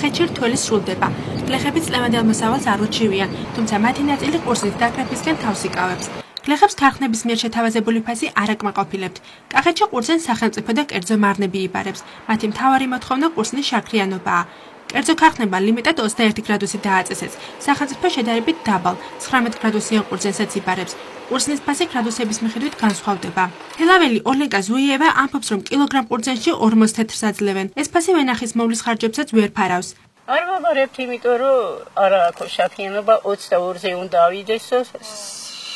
კახეთში რთველი სრულდება. გლეხები წლევანდელ მოსავალს არ ურჩევიან, თუმცა მათი ნაწილი ყურძნის დაკრებისკენ თავს იკავებს. გლეხებს ქარხნების მიერ შეთავაზებული ფასი არ აკმაყოფილებთ. კახეთში ყურძენს სახელმწიფო და კერძო მარნები იბარებს. მათი მთავარი მოთხოვნა ყურძნის შაქრიანობაა. კერძო ქარხნებმა ლიმიტად 21 გრადუსი დააწესეს. სახელმწიფო შედარებით დაბალ 19 გრადუსიან ყურძენსაც იბარებს. ყურძნის ფასი გრადუსების მიხედვით განსხვავდება. თელაველი ოლენკა ზუიევა ამბობს, რომ კილოგრამ ყურძენში 40 თეთრს აძლევენ. ეს ფასი ვენახის მოვლის ხარჯებსაც ვერ ფარავს. არ ვაბარებთ, იმიტომ რომ არა აქვს შაქრიანობა 22-ზე უნდა ავიდესო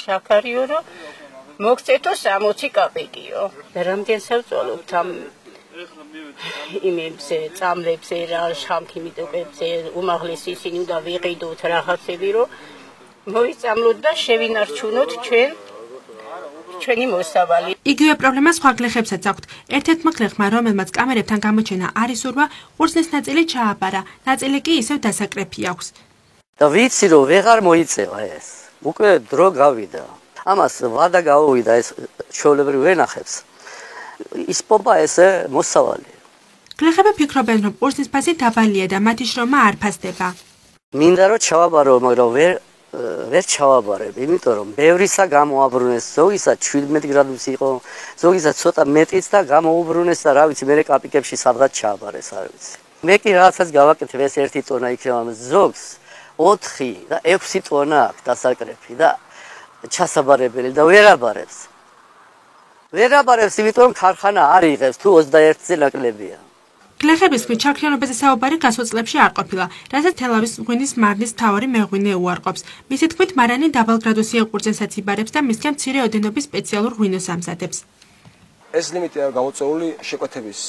შაქარიო, რომ მოგწეთო 60 კაპიკიო. რამდენ სავწოლობთ ამ იმებზე, წამლებზე, რა შამქიმიტოკებზე, უმაღლესი ისინი უნდა ვიყიდოთ რაღაცები, რომ მოიწამლოთ და შევინარჩუნოთ ჩვენი მოსავალი. იგივე პრობლემა სხვა გლეხებსაც აქვთ. ერთ-ერთმა გლეხმა, რომელმაც კამერებთან გამოჩენა არ ისურვა, ყურძნის ნაწილი ჩააბარა, ნაწილი კი ისევ დასაკრეფი აქვს. და ვიცი რომ ვეღარ მოიწევა ეს. უკვე დრო გავიდა. ამას ვადა გაუვიდა ეს ჩვეულებრივ ვენახებს. ისპობა ესე მოსავალი. გლეხები ფიქრობენ, რომ ყურძნის ფასი დაბალია და მათი შრომა არ ფასდება. მინდა რომ ჩავაბარო, მაგრამ ვერ ჩავაბარებ, იმიტომ რომ ბევრისა გამოაბრუნეს, ზოგისა 17 გრადუსი იყო, ზოგისა ცოტა მეტიც და გამოუბრუნეს და რა ვიცი, მე კაპიკებში სადღაც ჩააბარეს, არ ვიცი. მე კი რაღაცას გავაკეთებ, ეს 1 ტონა იქნება, ზოგს 4 და 6 ტონა აქვს დასაკრეფი და ჩასაბარებელი და ვერაბარებს. ვერაბარებს, იმიტომ რომ ქარხანა არ იღებს, თუ 21-ზე ნაკლებია. გლეხების თქმით, შაქრიანობაზე საუბარი გასულ წლებში არ ყოფილა, რასაც თელავის ღვინის მარნის მთავარი მეღვინე უარყოფს. მისი თქმით, მარანი დაბალ გრადუსიან ყურძენსაც იბარებს და მისგან მცირე ოდენობის სპეციალურ ღვინოს ამზადებს. ეს ლიმიტი არის გამოწეული შეკვეთების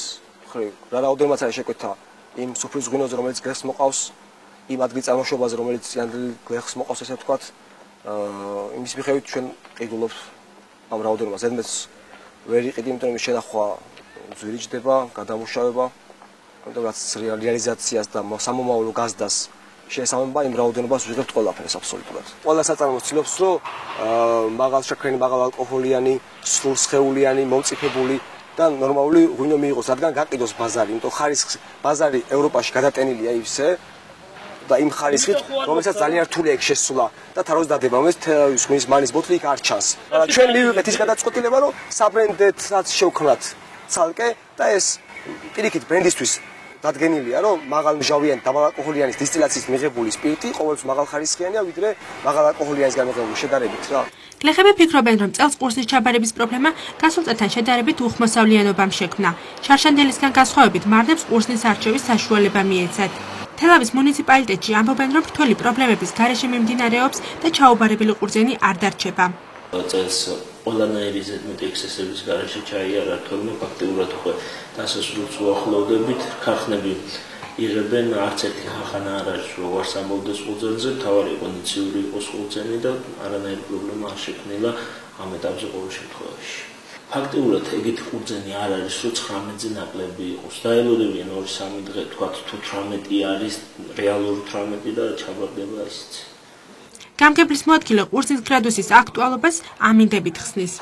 მხრივ. რა რაოდენობაც არის შეკვეთა იმ სუფრის ღვინოზე, რომელიც გლეხს მოყავს, იმ ადგილ წარმოშობაზე, რომელიც სიანდრილ გლეხს მოყავს, ესე ვთქვათ, იმის მიხედვით ჩვენ ყიდულობთ ამ რაოდენობას. ზედმეტს ვერ იყიდი, იმიტომ რომ შენახვა ძვირი ჯდება, გადამუშავება და რაც რეალიზაციას და სამომავლო გაზდას შესაბამება იმ რაოდენობას ვიღებთ ყველაფერს აბსოლუტურად. ყველა საწარმო ცდილობს, რომ მაღალ შაქრიანი, მაღალ ალკოჰოლიანი, სრულსხეულიანი, მომწიფებული და ნორმალური ღვინო მიიღოს, რადგან გაყიდოს ბაზარი, იმიტომ ხარისხს ბაზარი ევროპაში გადატენილია ისე და იმ ხარისხით, რომელსაც ძალიან რთულია ეგ შესვლა და თაროს დადება, რომელიც თელავის ღვინის მარნის ბოთლი იქ არ ჩანს. ჩვენ მივიღეთ ის გადაწყვეტილება, რომ საბრენდედაც შევქმნათ ცალკე და ეს პირიქით ბრენდისთვის დადგენილია, რომ მაღალმჟავიანი, დაბალალკოჰოლიანი დისტილაციის მიღებული სპირტი ყოველთვის მაღალხარისხიანია, ვიდრე მაღალალკოჰოლიანისგან მიღებული შედარებით რა. გლეხები ფიქრობენ, რომ წელს ყურძნის ჩაბარების პრობლემა გასულ წელთან შედარებით უხმოსავლიანობამ შექმნა. შარშანდელისგან განსხვავებით, მარნებს ყურძნის არჩევის საშუალება მიეცათ. თელავის მუნიციპალიტეტში ამბობენ, რომ რთველი პრობლემების გარეშე მიმდინარეობს და ჩაუბარებელი ყურძენი არ დარჩება. წელს ყველანაირი ზედმეტი ექსცესების გარეშე ჩაიარა, თორემ ფაქტიურად უკვე დასასრულს უახლოვდებით, ქარხნები იღებენ, არც ერთი ხახანა არ არის, როგორც ამბობდეს ყურძენზე, თავარი კონდიციური იყოს ყურძენი და არანაირი პრობლემა არ შექმნილა ამ ეტაპზე ყოველ შემთხვევაში. ფაქტიურად ეგეთი ყურძენი არ არის, რომ 19-ზე ნაკლები იყოს. დაელოდებიან 2-3 დღე, თქვათ თუ 18 არის, რეალური 18 და ჩაბარდება ისიც. გამგებლის მოადგილე ყურძნის გრადუსის აქტუალობას ამინდებით ხსნის.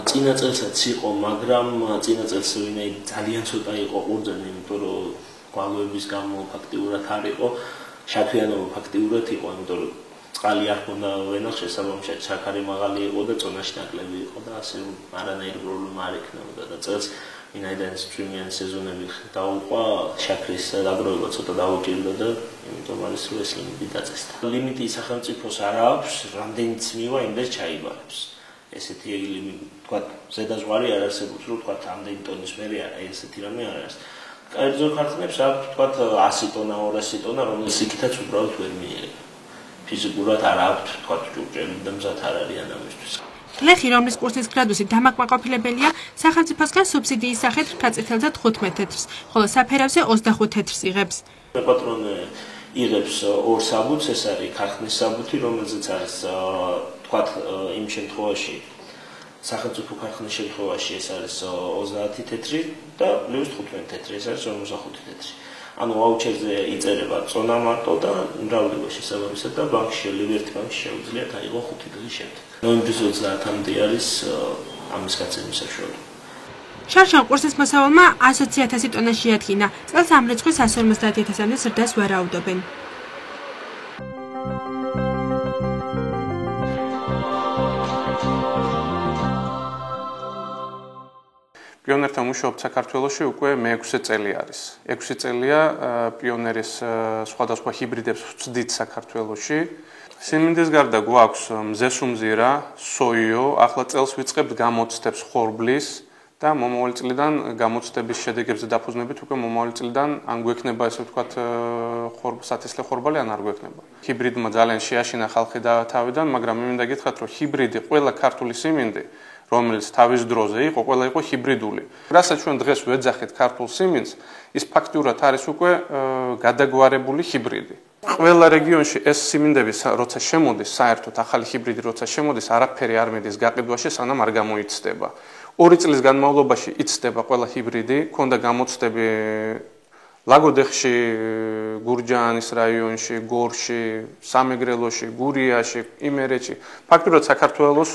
წინა წელსაც იყო, მაგრამ წინა წელს ვინაიდან ძალიან ცოტა იყო ყურძენი, იმიტომ რომ გვალვების გამო ფაქტიურად არ იყო, შაქრიანობა ფაქტიურად იყო, იმიტომ რომ წყალი არ ქონდა ვენახს შესაბამისად შაქარი მაღალი იყო და წონაში ნაკლები იყო და ასე არანაირი პრობლემა არ ექნებოდა და წელს ვინაიდან წვიმიანი სეზონები დაუყვა, შაქრის დაგროვება ცოტა დაუჭირდა და იმიტომ არის რომ ეს ლიმიტი დაწესდა. ლიმიტი სახელმწიფოს არ აქვს, რამდენიც მივა იმდეს ჩაიბარებს. ესეთი ლიმიტი, თქვა, ზედაზღვარი არ არსებობს, რომ თქვა, ამდენი ტონის მერე ესეთი რამე არ არის. კერძო ქარხნებს აქვს, თქვა, 100 ტონა, 200 ტონა, რომელიც იქითაც უბრალოდ ვერ მიიღება. ფიზიკურად არ აქვს, თქვა, ჭურჭელი და მზად არ არიან ამისთვის. გლეხი, რომლის ყურძნის გრადუსი დამაკმაყოფილებელია, სახელმწიფოსგან სუბსიდიის სახით გაწითელდა 15 თეთრს, ხოლო საფერავზე 25 თეთრს იღებს. პატრონე იღებს 2 საბუთს, ეს არის ქარხნის საბუთი, რომელზეც არის თქვათ იმ შემთხვევაში სახელმწიფო ქარხნის შემთხვევაში ეს არის 30 თეთრი და პლუს 15 თეთრი, ეს არის 45 თეთრი. ანუ ვაუჩერზე იწერება წონა მარტო და მრავლდება შესაბამისად და ბანკში, ლივერტ ბანკში შეუძლიათ აიღო 5 დღის შემდეგ. ნოემბრის 30-მდე არის ამის გაცემის საშუალება. შარშან კურსის მოსავალმა 120,000 ტონა შეადგინა. წელს ამ რიცხვი 150,000-მდე ზრდას ვარაუდობენ. პიონერთა მუშაობთ საქართველოში უკვე მე-6 წელი არის. 6 წელია პიონერის სხვადასხვა ჰიბრიდებს ვწვდით საქართველოში. სიმინდის გარდა გვაქვს მზესუმზირა, სოიო, ახლა წელს ვიწყებთ გამოცდებს ხორბლის და მომავალი წლიდან გამოცდების შედეგებზე დაფუძნებით უკვე მომავალი წლიდან ან გვექნება ესე ვთქვათ სათესლე ხორბალი ან არ გვექნება. ჰიბრიდმა ძალიან შეაშინა ხალხი თავიდან, მაგრამ მე მინდა გითხრათ, რომ ჰიბრიდი ყველა ქართული სიმინდი რომელიც თავის დროზე იყო, ყველა იყო ჰიბრიდული. რასაც ჩვენ დღეს ვეძახით ქართულ სიმინდს, ის ფაქტურად არის უკვე გადაგვარებული ჰიბრიდი. ყველა რეგიონში ეს სიმინდები როცა შემოდის, საერთოდ ახალი ჰიბრიდი როცა შემოდის, არაფერი არ მიდის გაყიდვაში, სანამ არ გამოიცდება. 2 წლის განმავლობაში იცდება ყველა ჰიბრიდი, ქონდა გამოცდები ლაგოდეხში, გურჯაანის რაიონში, გორში, სამეგრელოში, გურიაში, იმერეთში, ფაქტურად საქართველოს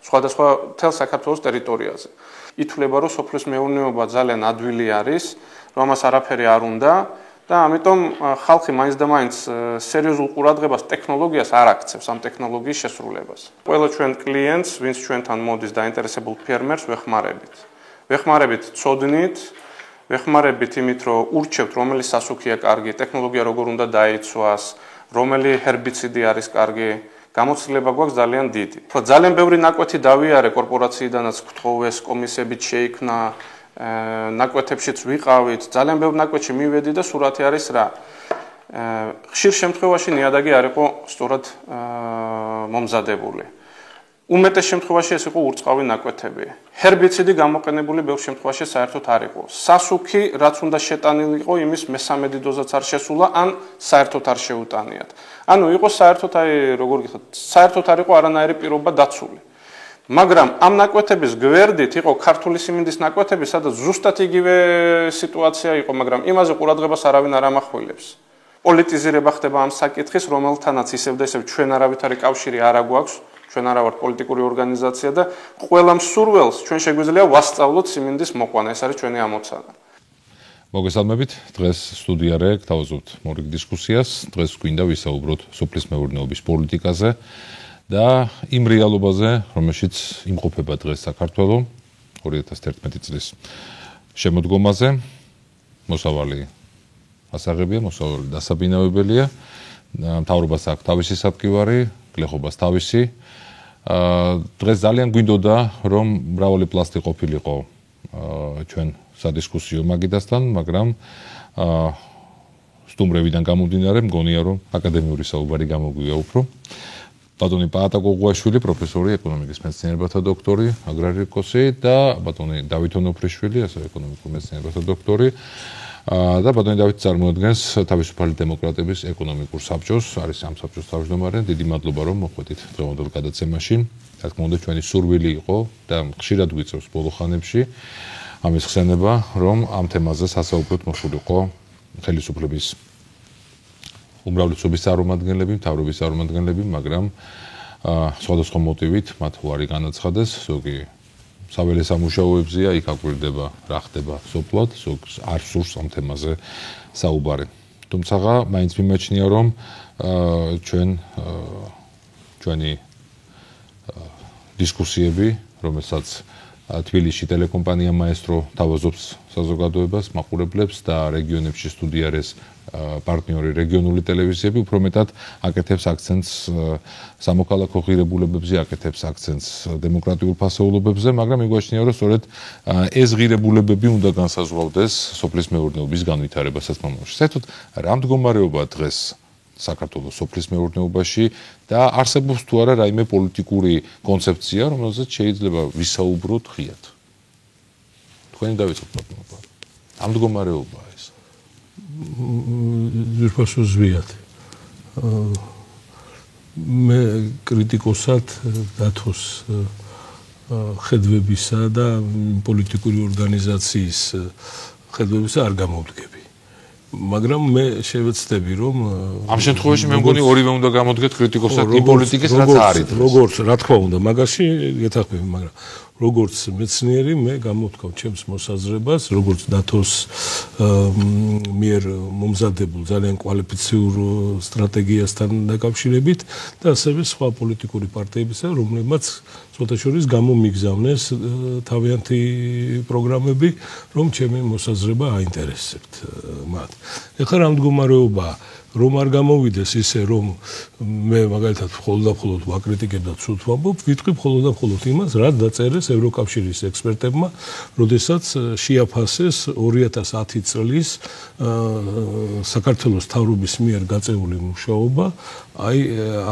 სხვადასხვა მთელ საქართველოს ტერიტორიაზე. ითვლება, რომ სოფლის მეურნეობა ძალიან ადვილი არის, რომ ამას არაფერი არ უნდა და ამიტომ ხალხი მაინც და მაინც სერიოზულ ყურადღებას ტექნოლოგიას არ აქცევს ამ ტექნოლოგიის შესრულებას. ყველა ჩვენ კლიენტს, ვინც ჩვენთან მოდის დაინტერესებულ ფერმერს ვეხმარებით. ვეხმარებით ცოდნით, ვეხმარებით იმით, რომ ურჩევთ, რომელი სასუქია კარგი, ტექნოლოგია როგორ უნდა დაიცვას, რომელი ჰერბიციდი არის კარგი. გამოცდილება გვაქვს ძალიან დიდი. ძალიან ბევრი ნაკვეთი დავიარე კორპორაციიდანაც გთხოვეს, კომისიებით შეიქმნა, ნაკვეთებშიც ვიყავით, ძალიან ბევრ ნაკვეთში მივედი და სურათი არის რა. ხშირ შემთხვევაში ნიადაგი არ იყო სწორად მომზადებული. უმეტეს შემთხვევაში ეს იყო ურწყავი ნაკვეთები. ჰერბიციდი გამოყენებული ბევრ შემთხვევაში საერთოდ არ იყო. სასუქი, რაც უნდა შეტანილიყო, იმის მესამედი დოზაც არ შესულა, ან საერთოდ არ შეუტანიათ. ანუ იყო საერთოდ როგორ გიხოთ, საერთოდ არ იყო არანაირი პირობა დაცული. მაგრამ ამ ნაკვეთების გვერდით იყო ქართული სიმინდის ნაკვეთები, სადაც ზუსტად იგივე სიტუაცია იყო, მაგრამ იმაზე ყურადღებას არავინ არ ამახვილებს. პოლიტიზირება ხდება ამ საკითხის, რომელთანაც ისევ და ისევ ჩვენ არავითარი კავშირი არ აგვაქვს. ჩვენ არა ვართ პოლიტიკური ორგანიზაცია და ყველა მსურველს ჩვენ შეგვიძლია ვასწავლოთ სიმინდის მოყვანა, ეს არის ჩვენი ამოცანა. მოგესალმებით, დღეს სტუდიაზე გთავაზობთ მორიგ დისკუსიას. დღეს გვინდა ვისაუბროთ სოფლის მეურნეობის პოლიტიკაზე და იმ რეალობაზე, რომელშიც იმყოფება დღეს საქართველო 2011 წლის შემოდგომაზე. მოსავალი ასაღებია, მოსავალი დასაბინავებელია. მთავრობას აქვს თავისი საფკივარი, გლეხობას თავისი. დღეს ძალიან გვინდოდა, რომ მრავალი პლასტი ყოფილიყო ჩვენ სადისკუსიო მაგიდასთან, მაგრამ სტუმრებიდან გამომდინარე, მგონია, რომ აკადემიური საუბარი გამოგვია უფრო. ბატონი პაატა გოღუაშვილი, პროფესორი, ეკონომიკის მეცნიერებათა დოქტორი, აგრარიკოსი და ბატონი დავით ონოფრიშვილი, ასევე ეკონომიკურ მეცნიერებათა დოქტორი. და ბატონი დავით წარმოადგენს თავისუფალი დემოკრატების ეკონომიკურ საბჭოს, არის ამ საბჭოს თავმჯდომარე. დიდი მადლობა, რომ მოხვედით დღევანდელ გადაცემაში. რა თქმა უნდა, ჩვენი სურვილი იყო და ხშირად გვიწევს ბოლო ხანებში ამის ხსენება, რომ ამ თემაზე სასაუბროდ მოსულიყო ხელისუფლების უმრავლესობის წარმომადგენლები, მთავრობის წარმომადგენლები, მაგრამ სხვადასხვა მოტივით მათ უარი განაცხადეს, ზოგი საველე სამუშაოებზია, იქ აკვირდება რა ხდება სოფლად, ზოგს არ სურს ამ თემაზე საუბარი. თუმცა მაინც მიმაჩნია, რომ ჩვენი დისკუსიები, რომელსაც თბილისში ტელეკომპანია მაესტრო თავაზობს საზოგადოებას, მაყურებლებს და რეგიონებში სტუდიარეს პარტნიორი რეგიონული ტელევიზიები უფრო მეტად აკეთებს აქცენტს სამოქალაქო ღირებულებებზე, აკეთებს აქცენტს დემოკრატიულ ფასეულობებზე, მაგრამ მიგვაჩნია, რომ სწორედ ეს ღირებულებები უნდა განსაზღვრავდეს სოფლის მეურნეობის განვითარებასაც მომავალში. საერთოდ რა მდგომარეობაა დღეს საქართველოს სოფლის მეურნეობაში და არსებობს თუ არა რაიმე პოლიტიკური კონცეფცია, რომელზეც შეიძლება ვისაუბროთ ღიად. თქვენი დავიწყოთ ბატონო. ამ მდგომარეობაა ეს. ზურფასო ზვიად. მე კრიტიკოსად დათოს ხედვებისა და პოლიტიკური ორგანიზაციის ხედვებისა არ გამოვდგები. მაგრამ მე შევეცდები, რომ ამ შემთხვევაში მე მგონი ორივე უნდა გამოდგეთ კრიტიკოსად იმ პოლიტიკის, რაც არის. როგორც რა თქმა უნდა, მაგაში გეთახმები, მაგრამ როგორც მეცნიერი მე გამოვთქვამ ჩემს მოსაზრებას, როგორც დათოს მიერ მომზადებულ ძალიან კვალიფიციურ სტრატეგიასთან დაკავშირებით და ასევე სხვა პოლიტიკური პარტიებისა, რომლებმაც ცოტა შორის გამომიგზავნეს თავიანთი პროგრამები, რომ ჩემი მოსაზრება აინტერესებთ მათ. ეხლა რა მდგომარეობაა? რომ არ გამოვიდეს ისე, რომ მე მაგალითად მხოლოდ და მხოლოდ ვაკრიტიკებ და ცუდ ვამბობ, ვიტყვი მხოლოდ და მხოლოდ იმას, რაც დაწერეს ევროკავშირის ექსპერტებმა, როდესაც შეაფასეს 2010 წლის საქართველოს მთავრობის მიერ გაწეული მუშაობა, აი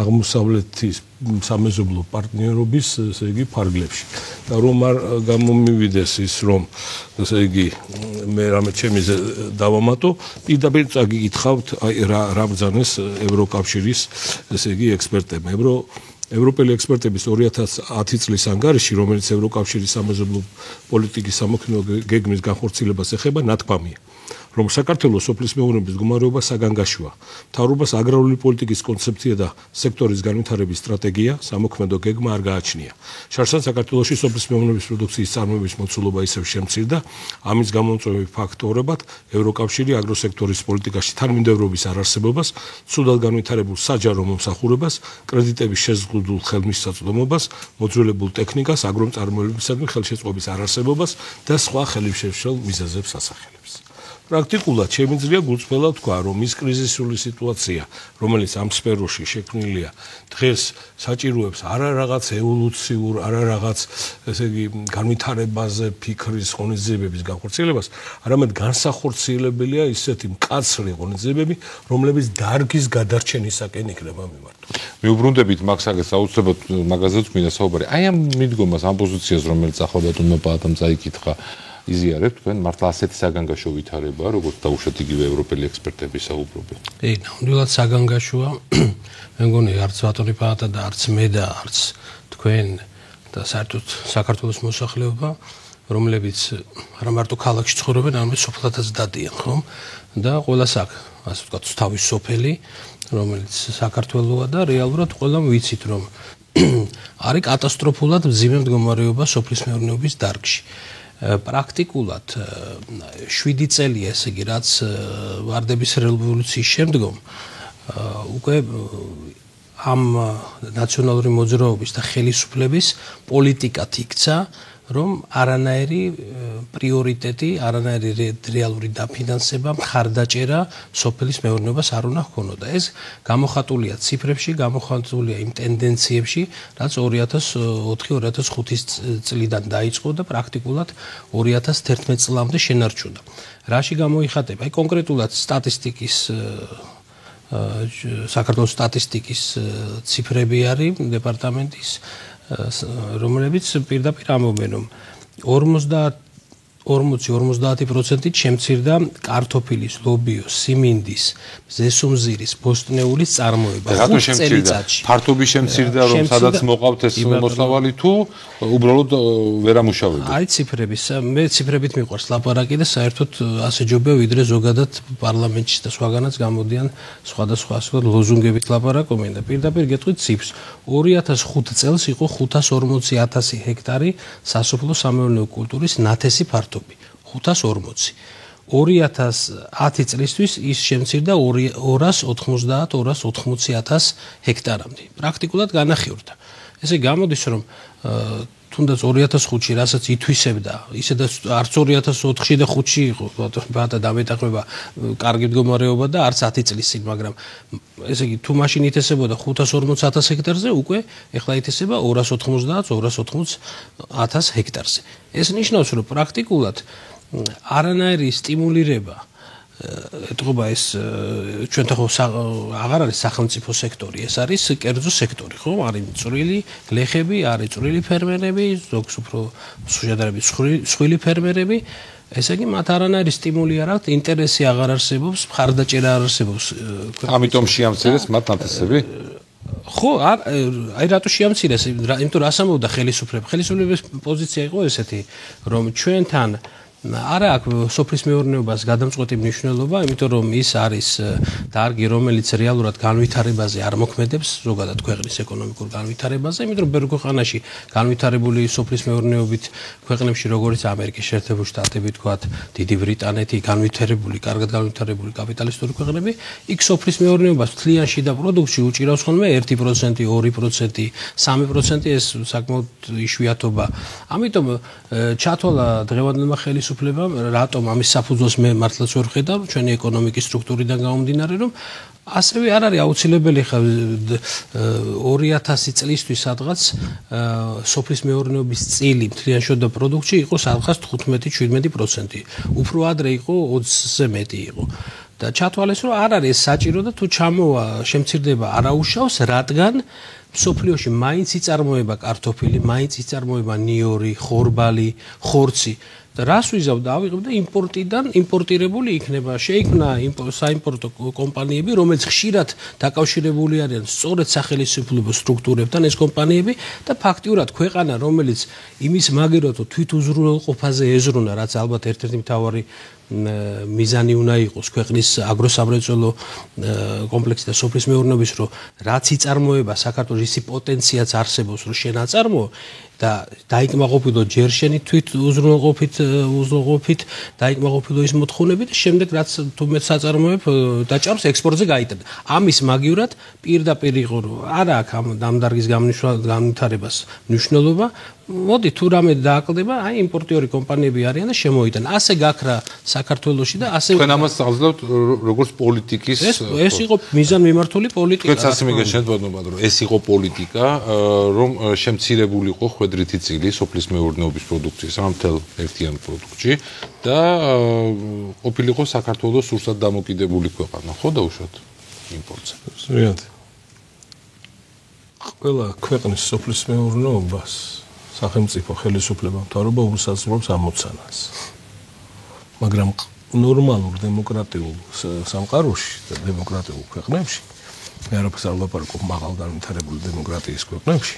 აღმოსავლეთის სამეზობლო პარტნიორობის, ესე იგი, ფარგლებში. და რომ არ გამომივიდეს ის, რომ ესე იგი მე რამე ჩემიზე დავამატო, პირდაპირ წაგიკითხავთ, აი რა ბრძანეს ევროკავშირის, ესე იგი, ექსპერტებმა. ევროპელი ექსპერტების 2010 წლის ანგარიში, რომელიც ევროკავშირის სამეზობლო პოლიტიკის სამოქმედო გეგმის განხორციელებას ეხება, ნათქვამია, რომ საქართველოს სოფლის მეურნეობის მდგომარეობა საგანგაშოა. მთავრობას აგრარული პოლიტიკის კონცეფცია და სექტორის განვითარების სტრატეგია, სამოქმედო გეგმა არ გააჩნია. შარშან საქართველოში სოფლის მეურნეობის პროდუქციის წარმოების მოცულობა ისევ შემცირდა, ამის გამომწვევი ფაქტორებად ევროკავშირი აგროსექტორის პოლიტიკაში თანმიმდევრობის არარსებობას, ცუდად განვითარებულ საჯარო მომსახურებას, კრედიტების შეზღუდულ ხელმისაწვდომობას, მოძველებულ ტექნიკას, აგრომწარმოებისადმი ხელშეწყობის არარსებობას და სხვა ხელისშემშლელ მიზეზებს ასახელებს. პრაქტიკულად შემიძლია გულწრფელად თქვა, რომ ის კრიზისული სიტუაცია, რომელიც ამ სფეროში შექმნილია, დღეს საჭიროებს არა რაღაც ევოლუციურ, არა რაღაც, ესე იგი, განვითარებაზე ფიქრის ღონისძიებების განხორციელებას, არამედ განსახორციელებელია ისეთი მკაცრი ღონისძიებები, რომლებიც დარგის გადარჩენისაკენ იქნება მიმართული. მიუბრუნდებით მაგსაგეს აუცილებლად მაგაზეც მინდა საუბარი. აი ამ მიდგომას, ამ პოზიციას, რომელიც ახლა ბატონმა პაატამ წაიკითხა, იზიარებთ თქვენ მართლა ასეთი საგანგაშო ვითარებაა, როგორც დაუშვათ იგივე ევროპელი ექსპერტები საუბრობენ. ნამდვილად საგანგაშოა. მე მგონი არც ბატონი პაატა და არც მე და არც თქვენ და საერთოდ საქართველოს მოსახლეობა, რომლებიც არა მარტო ქალაქში ცხოვრობენ, არამედ სოფლათაც დადიან, ხომ? და ყველას აქვს, ასე ვთქვათ, თავის სოფელი, რომელიც საქართველოა და რეალურად ყველამ ვიცით, რომ არის კატასტროფულად მძიმე მდგომარეობა სოფლის მეურნეობის დარგში. პრაქტიკულად 7 წელია, ესე იგი, რაც ვარდების რევოლუციის შემდგომ უკვე ამ ნაციონალური მოძრაობის და ხელისუფლების პოლიტიკად იქცა, რომ არანაირი პრიორიტეტი, არანაირი რეალური დაფინანსება, მხარდაჭერა სოფლის მეურნეობას არ უნდა ჰქონოდა. ეს გამოხატულია ციფრებში, გამოხატულია იმ ტენდენციებში, რაც 2004-2005 წლიდან დაიწყო და პრაქტიკულად 2011 წლამდე შენარჩუნდა. რაში გამოიხატება? აი კონკრეტულად სტატისტიკის საქართველოს სტატისტიკის ციფრები არის დეპარტამენტის, რომლებიც პირდაპირ ამბობენ, რომ 40-50% შემცირდა კარტოფილის, ლობიოს, სიმინდის, ზესუმზირის, ბოსტნეულის წარმოება 5 წელიწადში. ფართობი შემცირდა, რომ სადაც მოყავთ ეს მოსავალი თუ უბრალოდ ვერ ამუშავებთ? აი ციფრები, მე ციფრებით მიყვარს ლაპარაკი და საერთოდ ასე ჯობია, ვიდრე ზოგადად პარლამენტში და სხვაგანაც გამოდიან სხვადასხვა ასე ლოზუნგებით ლაპარაკობენ და პირდაპირ გეტყვით ციფრს. 2005 წელს იყო 540,000 ჰექტარი სასოფლო სამეურნეო კულტურის ნათესი ფართობი. 540. 2010 წლისთვის ის შემცირდა 290-280,000 ჰექტარამდე. პრაქტიკულად განახიორდა. ესე გამოდის, რომ თუნდაც 2005-ში რასაც ითვისებდა, ისედაც არც 2004-ში და 5-ში იყო ბატა დამეტაყვება კარგი მდგომარეობა და არც 10 წლის წინ, მაგრამ ესე იგი თუ მაშინ ითესებოდა 540,000 ჰექტარზე, უკვე ეხლა ითესება 290-280,000 ჰექტარზე. ეს ნიშნავს, რომ პრაქტიკულად არანაირი სტიმულირება ეთყობა ეს ჩვენთან ხო აღარ არის სახელმწიფო სექტორი, ეს არის კერძო სექტორი, ხო? არის წვრილი გლეხები, არის წვრილი ფერმერები, ზოგს უფრო შედარებით სხვილი ფერმერები. ესე იგი მათ არანაირი სტიმული არ აქვს, ინტერესი აღარ არსებობს, მხარდაჭერა არ არსებობს. ამიტომ შეამცირეს მათ ნათესები? ხო, აი რატო შეამცირეს? იმიტომ რას ამბობდა ხელისუფლება? ხელისუფლების პოზიცია იყო ესეთი, რომ ჩვენთან არა აქვს სოფლის მეურნეობას გადამწყვეტი მნიშვნელობა, იმიტომ რომ ის არის დარგი, რომელიც რეალურად განვითარებაზე არ მოქმედებს, ზოგადად ქვეყნის ეკონომიკურ განვითარებაზე, იმიტომ რომ ბევრ ქვეყანაში განვითარებული სოფლის მეურნეობით ქვეყნებში, როგორც ამერიკის შეერთებული შტატები, თქვათ, დიდი ბრიტანეთი, განვითარებული, კარგად განვითარებული კაპიტალისტური ქვეყნები, იქ სოფლის მეურნეობას მთლიან შიდა პროდუქტში უჭირავს ხოლმე 1%, 2%, 3%, ეს საკმაოდ იშვიათობა. ამიტომ ჩათვალა დღევანდელმა ხელისუფლებამ, რატომ ამის საფუძველს მე მართლაც ვერ ვხედავ, ჩვენი ეკონომიკის სტრუქტურიდან გამომდინარე, რომ ასევე არ არის აუცილებელი 2000 წლისთვის სადღაც სოფლის მეურნეობის წილი მთლიან შიდა პროდუქტში იყო სადღაც 15-17%. უფრო ადრე იყო 20-ზე მეტი იყო. და ჩათვალეს, რომ არ არის საჭირო და თუ ჩამოვა შემცირდება არაუშავს, რადგან სოფლიოში მაინც იწარმოება კარტოფილი, მაინც იწარმოება ნიორი, ხორბალი, ხორცი. და რას ვიზავ და ავიღებ და იმპორტიდან იმპორტირებული იქნება. შეიქმნა საიმპორტო კომპანიები, რომელიც ხშირად დაკავშირებული არიან სწორედ სახელმწიფო სტრუქტურებთან ეს კომპანიები და ფაქტიურად ქვეყანა, რომელიც იმის მაგერატო თვითუზრუნველყოფაზე ეზრუნა, რაც ალბათ ერთ-ერთი მთავარი მიზანი უნდა იყოს ქვეყნის აგროსამრეწველო კომპლექსი და სოფლის მეურნეობის, რომ რაც იწარმოება საქართველოს ისი პოტენციალიც არსებობს, რომ შენ აწარმოო და დაიკმაყოფილო ჯერ შენი თვით უზრუნველყოფით, დაიკმაყოფილო ის მოთხოვნები და შემდეგ რაც თუ მეც საწარმოებ დაჭარბს ექსპორტზე გაიტანა. ამის მაგივრად პირდაპირ იყო, რომ არა აქვს ამ დარგის განვითარებას მნიშვნელობა. მოდი თუ რამე დააკლდება, აი იმპორტიორი კომპანიები არიან და შემოიტანა. ასე გაქრა საქართველოში და ასე თქვენ ამას აღზევთ როგორც პოლიტიკის ეს იყო მიზანმიმართული პოლიტიკა. თქვენც ასე მიგეშენთ ბატონო, რომ ეს იყო პოლიტიკა, რომ შემცირებულიყო ხვედრითი წილი სოფლის მეურნეობის პროდუქციის ამ მთელ ერთიან პროდუქტში და ყოფილიყო საქართველოს სურსად დამოკიდებული ქვეყანა, ხო დაუშვათ იმპორტზე. ზრიად. ყველა ქვეყნის სოფლის მეურნეობას სახელმწიფო ხელისუფლება მთავრობა უსაზღვრავს ამოცანას. მაგრამ ნორმალურ დემოკრატიულ სამყაროში და დემოკრატიულ ქვეყნებში, მე არაფერს არ ვლაპარაკობ მაღალ განვითარებული დემოკრატიის ქვეყნებში,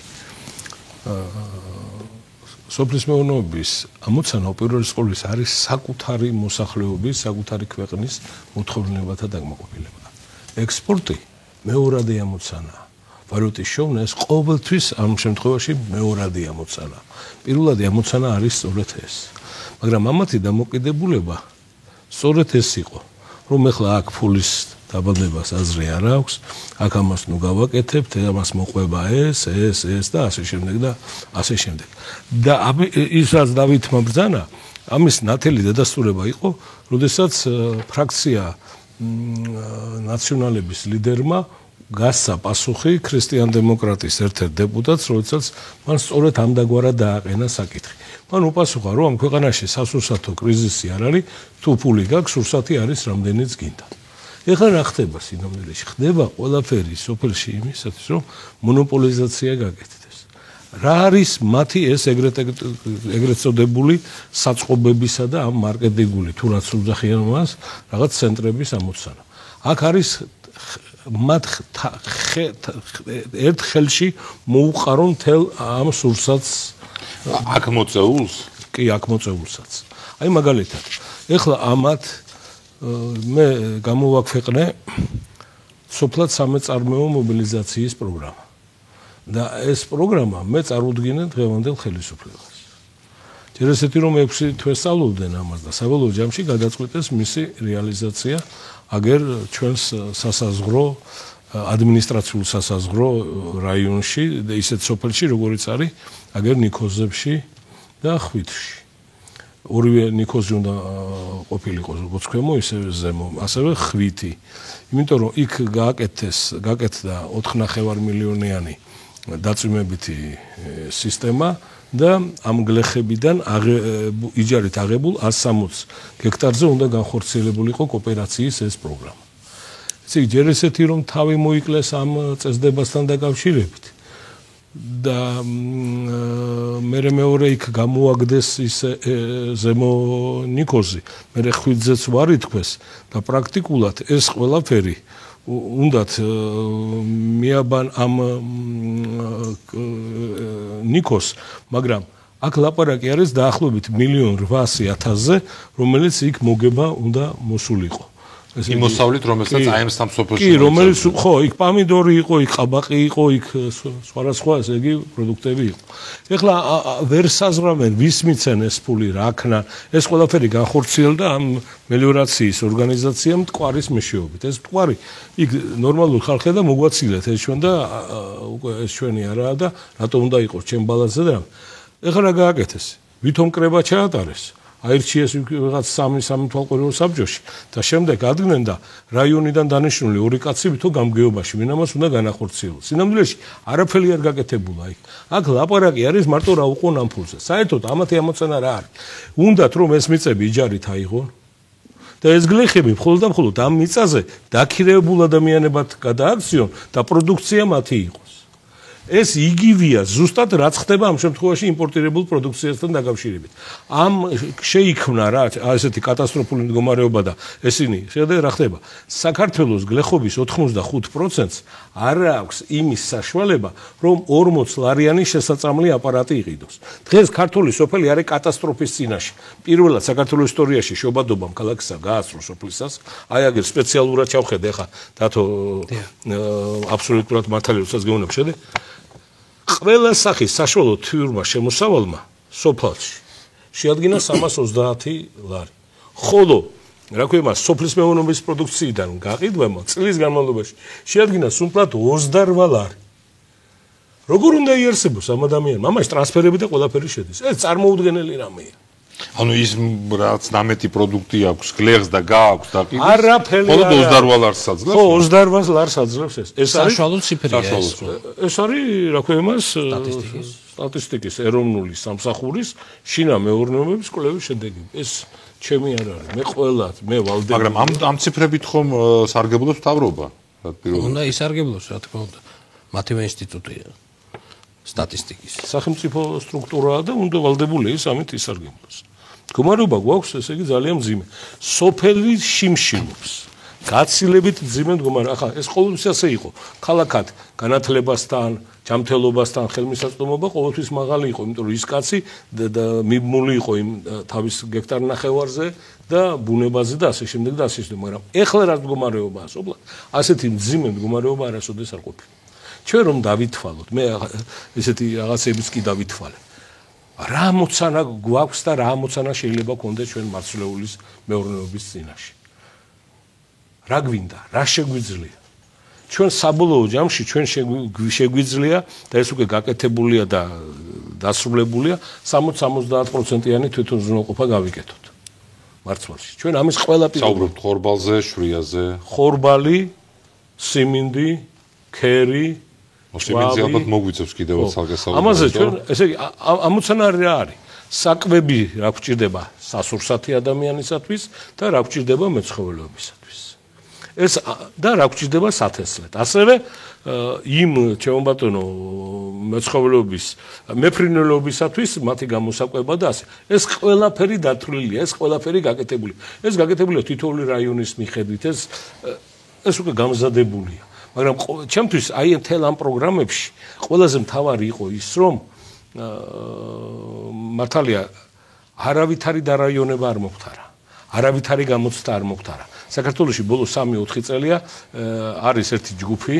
სოფლის მეურნეობის ამოცანა უპირველეს ყოვლისა არის საკუთარი მოსახლეობის, საკუთარი ქვეყნის მოთხოვნილებათა დაკმაყოფილება. ექსპორტი მეორადი ამოცანაა. ვალუტის შოვნა ეს ყოველთვის ამ შემთხვევაში მეორადი ამოცანა. პირველადი ამოცანა არის სწორედ ეს. მაგრამ ამათი დამოკიდებულება სწორედ ეს იყო, რომ ეხლა აქ ფულის დაბადებას აზრი არ აქვს, აქ ამას ნუ გავაკეთებთ, ამას მოყვება ეს და ასე შემდეგ და ასე შემდეგ. და ის რაც დავითმა ბრძანა, ამის ნათელი დადასტურება იყო, როდესაც ფრაქცია ნაციონალების ლიდერმა გასცა პასუხი ქრისტიან-დემოკრატის ერთ-ერთ დეპუტატს, როდესაც მან სწორედ ამდაგვარად დააყენა საკითხი. მან უპასუხა, რომ ამ ქვეყანაში სასურსათო კრიზისი არ არის, თუ ფული გაქვს, სურსათი არის რამდენიც გინდა. ეხლა რა ხდება სინამდვილეში? ხდება ყველაფერი სოფელში იმისათვის, რომ მონოპოლიზაცია გაკეთდეს. რა არის მათი ეს ეგრეთ წოდებული საწყობებისა და ამ მარკეტინგული თუ რაც უძახიან მას, რაღაც ცენტრების ამოცანა. აქ არის მათ ერთ ხელში მოუყარონ თელ ამ სურსათს აქ მოწეულს? კი, აქ მოწეულსაც. აი მაგალითად, ეხლა ამათ მე გამოვაქვეყნე სოფლად სამეწარმეო მობილიზაციის პროგრამა. და ეს პროგრამა მე წარუდგინე დღევანდელ ხელისუფლებას. ჯერ ესეთი რომ 6 თვე სწავლობდნენ ამას და საბოლოო ჯამში გადაწყვეტეს მისი რეალიზაცია აგერ ჩვენს სასაზღვრო ადმინისტრაციულ სასაზღვრო რაიონში და ისეთ სოფელში როგორიც არის აგერ ნიქოზებში და ხვიტში. ორივე ნიქოზი უნდა ყოფილიყო როგორც ქვემო ისე ზემო, ასევე ხვიტი. იმიტომ რომ იქ გააკეთდა 4.5 მილიონიანი დაწვიმებითი სისტემა და ამ გლეხებიდან იჯარით აღებულ 160 ჰექტარზე უნდა განხორციელებულიყო კოოპერაციის ეს პროგრამა. ესე იგი, ჯერ ესეთი რომ თავი მოიკლეს ამ წესდებასთან დაკავშირებით და მეორე იქ გამოაგდეს ის ზემო ნიქოზი, მე ხვიტზეც ვარ ითქვეს და პრაქტიკულად ეს ყველაფერი უნდათ მიაბან ამ ნიქოს, მაგრამ აქ ლაპარაკი არის დაახლოებით 1,800,000-ზე, რომელიც იქ მოგება უნდა მოსულიყო. იმოსავლით, რომელსაც აემსთან სოფელში. კი, რომელიც ხო, იქ პამიდორი იყო, იქ ყაბაყი იყო, იქ სხვა, ესე იგი, პროდუქტები იყო. ეხლა ვერ საზღვრავენ, ვის მიცენ ეს ფული, რა ქნა, ეს ყველაფერი განხორციელდა ამ მელიორაციის ორგანიზაციამ მტკვარის მეშვეობით. ეს მტკვარი იქ ნორმალურ ხალხია და მოგვაცილეთ ეს ჩვენ და უკვე ეს ჩვენი არაა და რატომ უნდა იყოს ჩემ ბალანსზე და ეხლა რა გააკეთეს? ვითომ კრება ჩაატარეს? აირჩიეს ვიღაც სამი თვალყურიო საბჭოში და შემდეგ ადგენენ და რაიონიდან დანიშნული ორი კაცი ვითო გამგეობაში ვინ ამას უნდა განახორციელოს. სინამდვილეში არაფერი არ გაკეთებულა იქ. აქ ლაპარაკი არის მარტო რა უყონ ამ ფულზე. საერთოდ ამათი ამოცანა რა არის? უნდათ რომ ეს მიწები იჯარით აიღონ და ეს გლეხები მხოლოდ და მხოლოდ ამ მიწაზე დაქირავებულ ადამიანებად გადააქციონ და პროდუქცია მათი იყოს. ეს იგივეა ზუსტად რაც ხდება ამ შემთხვევაში იმპორტირებულ პროდუქციასთან დაკავშირებით. ამ შეიქმნა რა ესეთი კატასტროფული მდგომარეობა და ესენი შეხედე რა ხდება. საქართველოს გლეხობის 85%-ს არ აქვს იმის საშუალება, რომ 40 ლარიანი შესაწამლი აპარატი იყიდოს. დღეს ქართული სოფელი არის კატასტროფის წინაშე. პირველად საქართველოს ისტორიაში შობადობამ ქალაქსა გააცნო სოფლისას. აი აგერ სპეციალურად ჩავხედე ხა დათო აბსოლუტურად მართალი როდესაც გეუბნებ შედი. ყველა სახის საშუალო თვიურმა შემოსავალმა სოფელში შეადგინა 330 ლარი. ხოლო რა ქვია მას სოფლის მეურნეობის პროდუქციიდან გაყიდვებმა წლის განმავლობაში შეადგინა სულ 28 ლარი. როგორ უნდა იარსებოს ამ ადამიანმა? ამაში ტრანსფერები და ყველაფერი შედის. ეს წარმოუდგენელი რამეა. ანუ ის რაც ნამეტი პროდუქტი აქვს, გლეხს და გააქვს დაყიდეს. არაფერი. მხოლოდ 28 ლარს აძლევს. ხო, 28 ლარს აძლევს ეს. ეს არის საშუალო ციფრია ეს. ეს არის რა ქვია მას სტატისტიკის ეროვნული სამსახურის შინა მეურნეობების კვლევის შედეგი. ეს ჩემი არ არის. მე ყველად მე ვალდები. მაგრამ ამ ციფრებით ხომ სარგებლობს მთავრობა? უნდა ისარგებლოს, რა თქმა უნდა. მათივე ინსტიტუტია. სტატისტიკის სახელმწიფო სტრუქტურაა და უნდა ვალდებული ის ამით ისარგებლოს. მდგომარეობა გვაქვს, ესე იგი ძალიან მძიმე. სოფელი შიმშილობს. გაცილებით მძიმე მდგომარეობა. ახლა ეს ყოველთვის ასე იყო. ქალაქად განათლებასთან, ჯანმრთელობასთან ხელმისაწვდომობა ყოველთვის მაღალი იყო, იმიტომ რომ ის კაცი მიბმული იყო იმ თავის გექტარ ნახევარზე და ბუნებაზე და ასე შემდეგ და ასე შემდეგ, მაგრამ ეხლა რა მდგომარეობაა სოფლად? ასეთი მძიმე მდგომარეობა არასოდეს არ ყოფილა. ჩვენ რომ დავითვალოთ, მე ესეთი რაღაცებიც კი დავითვალე. რა მოცანა გვაქვს და რა მოცანა შეიძლება გქონდეს ჩვენ მარცვლეულის მეურნეობის წინაშე. რა გვინდა, რა შეგვიძლია? ჩვენ საბოლოო ჯამში ჩვენ შეგვიძლია და ეს უკვე გაკეთებულია და დასრულებულია 60-70%-იანი თვითმზრუნველყოფა გავიკეთოთ. მარცვლში. ჩვენ ამის ყველა საუბრობთ ხორბალზე, შვრიაზე. ხორბალი, simindy, ქერი მოსიმინძე ალბათ მოგვიწევს კიდევაც ცალკე საუბარი. ამაზე ჩვენ ესე იგი ამოცანა რა არის? საკვები რა გვჭირდება სასურსათი ადამიანისათვის და რა გვჭირდება მეცხოველეობისათვის. ეს და რა გვჭირდება სათესლად. ასევე იმ ჩემო ბატონო მეცხოველეობის მეფრინველობისათვის მათი გამოსაკვება და ასე. ეს ყველაფერი დათვლილია, ეს ყველაფერი გაკეთებულია. ეს გაკეთებულია თითოეული რაიონის მიხედვით, ეს უკვე გამზადებულია. მაგრამ ჩემთვის აი მთელ ამ პროგრამებში ყველაზე მთავარი იყო ის, რომ მართალია არავითარი დარაიონება არ მოხდარა. არავითარი გამოცდა არ მოხდარა. საქართველოში ბოლო 3-4 წელია არის ერთი ჯგუფი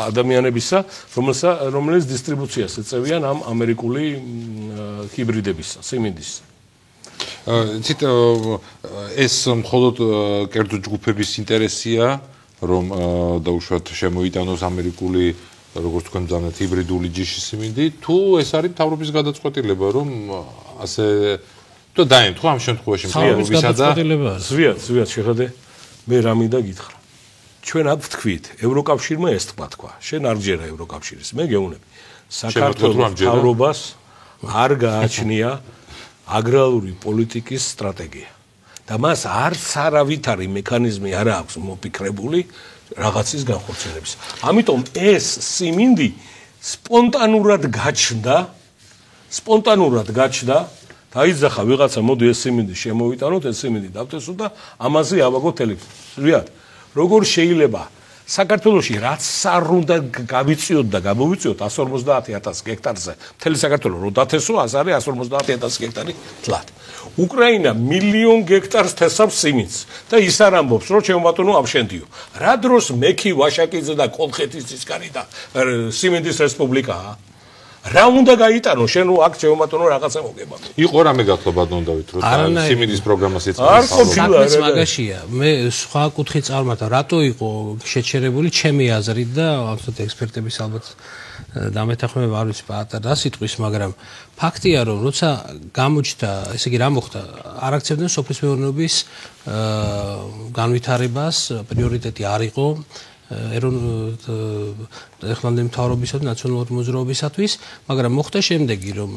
ადამიანებისა, რომელიც დისტრიბუციას ეწევიან ამ ამერიკული ჰიბრიდებისა, სიმინდის. ცით ეს მხოლოდ კერძო ჯგუფების ინტერესია, რომ დაუშვათ შემოიტანოს ამერიკული, როგორც თქვენ ძანეთ, ჰიბრიდული ჯიში სიმინდი, თუ ეს არის მთავრობის გადაწყვეტილება, რომ ასე თუ დაემთხვა ამ შემთხვევაში მთავრობისა და ზვიად შეხედე, მე რა მინდა გითხრა. ჩვენ აქ ვთქვით, ევროკავშირმა ეს თქვა. შენ არ გჯერა ევროკავშირის, მე გეუბნები. საქართველოს მთავრობას არ გააჩნია აგრარული პოლიტიკის სტრატეგია და მას არც არავითარი მექანიზმი არ აქვს მოფიქრებული რაღაცის განხორციელების. ამიტომ ეს სიმინდი სპონტანურად გაჩნდა, დაიძახა ვიღაცა მოდი ეს სიმინდი შემოვიტანოთ, ეს სიმინდი დავთესოთ და ამაზე ავაგოთ ელექტროს. ზრიად, როგორ შეიძლება საქართველოში რაც არ უნდა გავიწიოთ და გამოვიწიოთ 150,000 ჰექტარზე მთელი საქართველო რო დათესო ას არის 150,000 ჰექტარი თლად. უკრაინა 1,000,000 ჰექტარს თესავს სიმინდს და ის არ ამბობს რომ ჩემო ბატონო აბშენდიო. რა დროს მექი ვაშაკიძე და კოლხეთის ცისკარი და სიმინდის რესპუბლიკაა? რა უნდა გაიტანო შენ რო აქ ჩემო ბატონო რაღაცა მოგება. იყო რამე გახლო ბატონო დავით რომ სიმინდის პროგრამას ეწევა. არ ყოფილა მაგაშია. მე სხვა კუთხით წარმართა რატო იყო შეჩერებული ჩემი აზრით და ალბათ ექსპერტების ალბათ დამეთანხმება არ ვიცი პატარა სიტყვის, მაგრამ ფაქტია რომ როცა გამოჩნდა, ესე იგი რა მოხდა, არ აქცევდნენ სოფლის მეურნეობის განვითარებას, პრიორიტეტი არ იყო ეხლანდელი მთავრობისა და ნაციონალური მოძრაობისათვის, მაგრამ მოხდა შემდეგი, რომ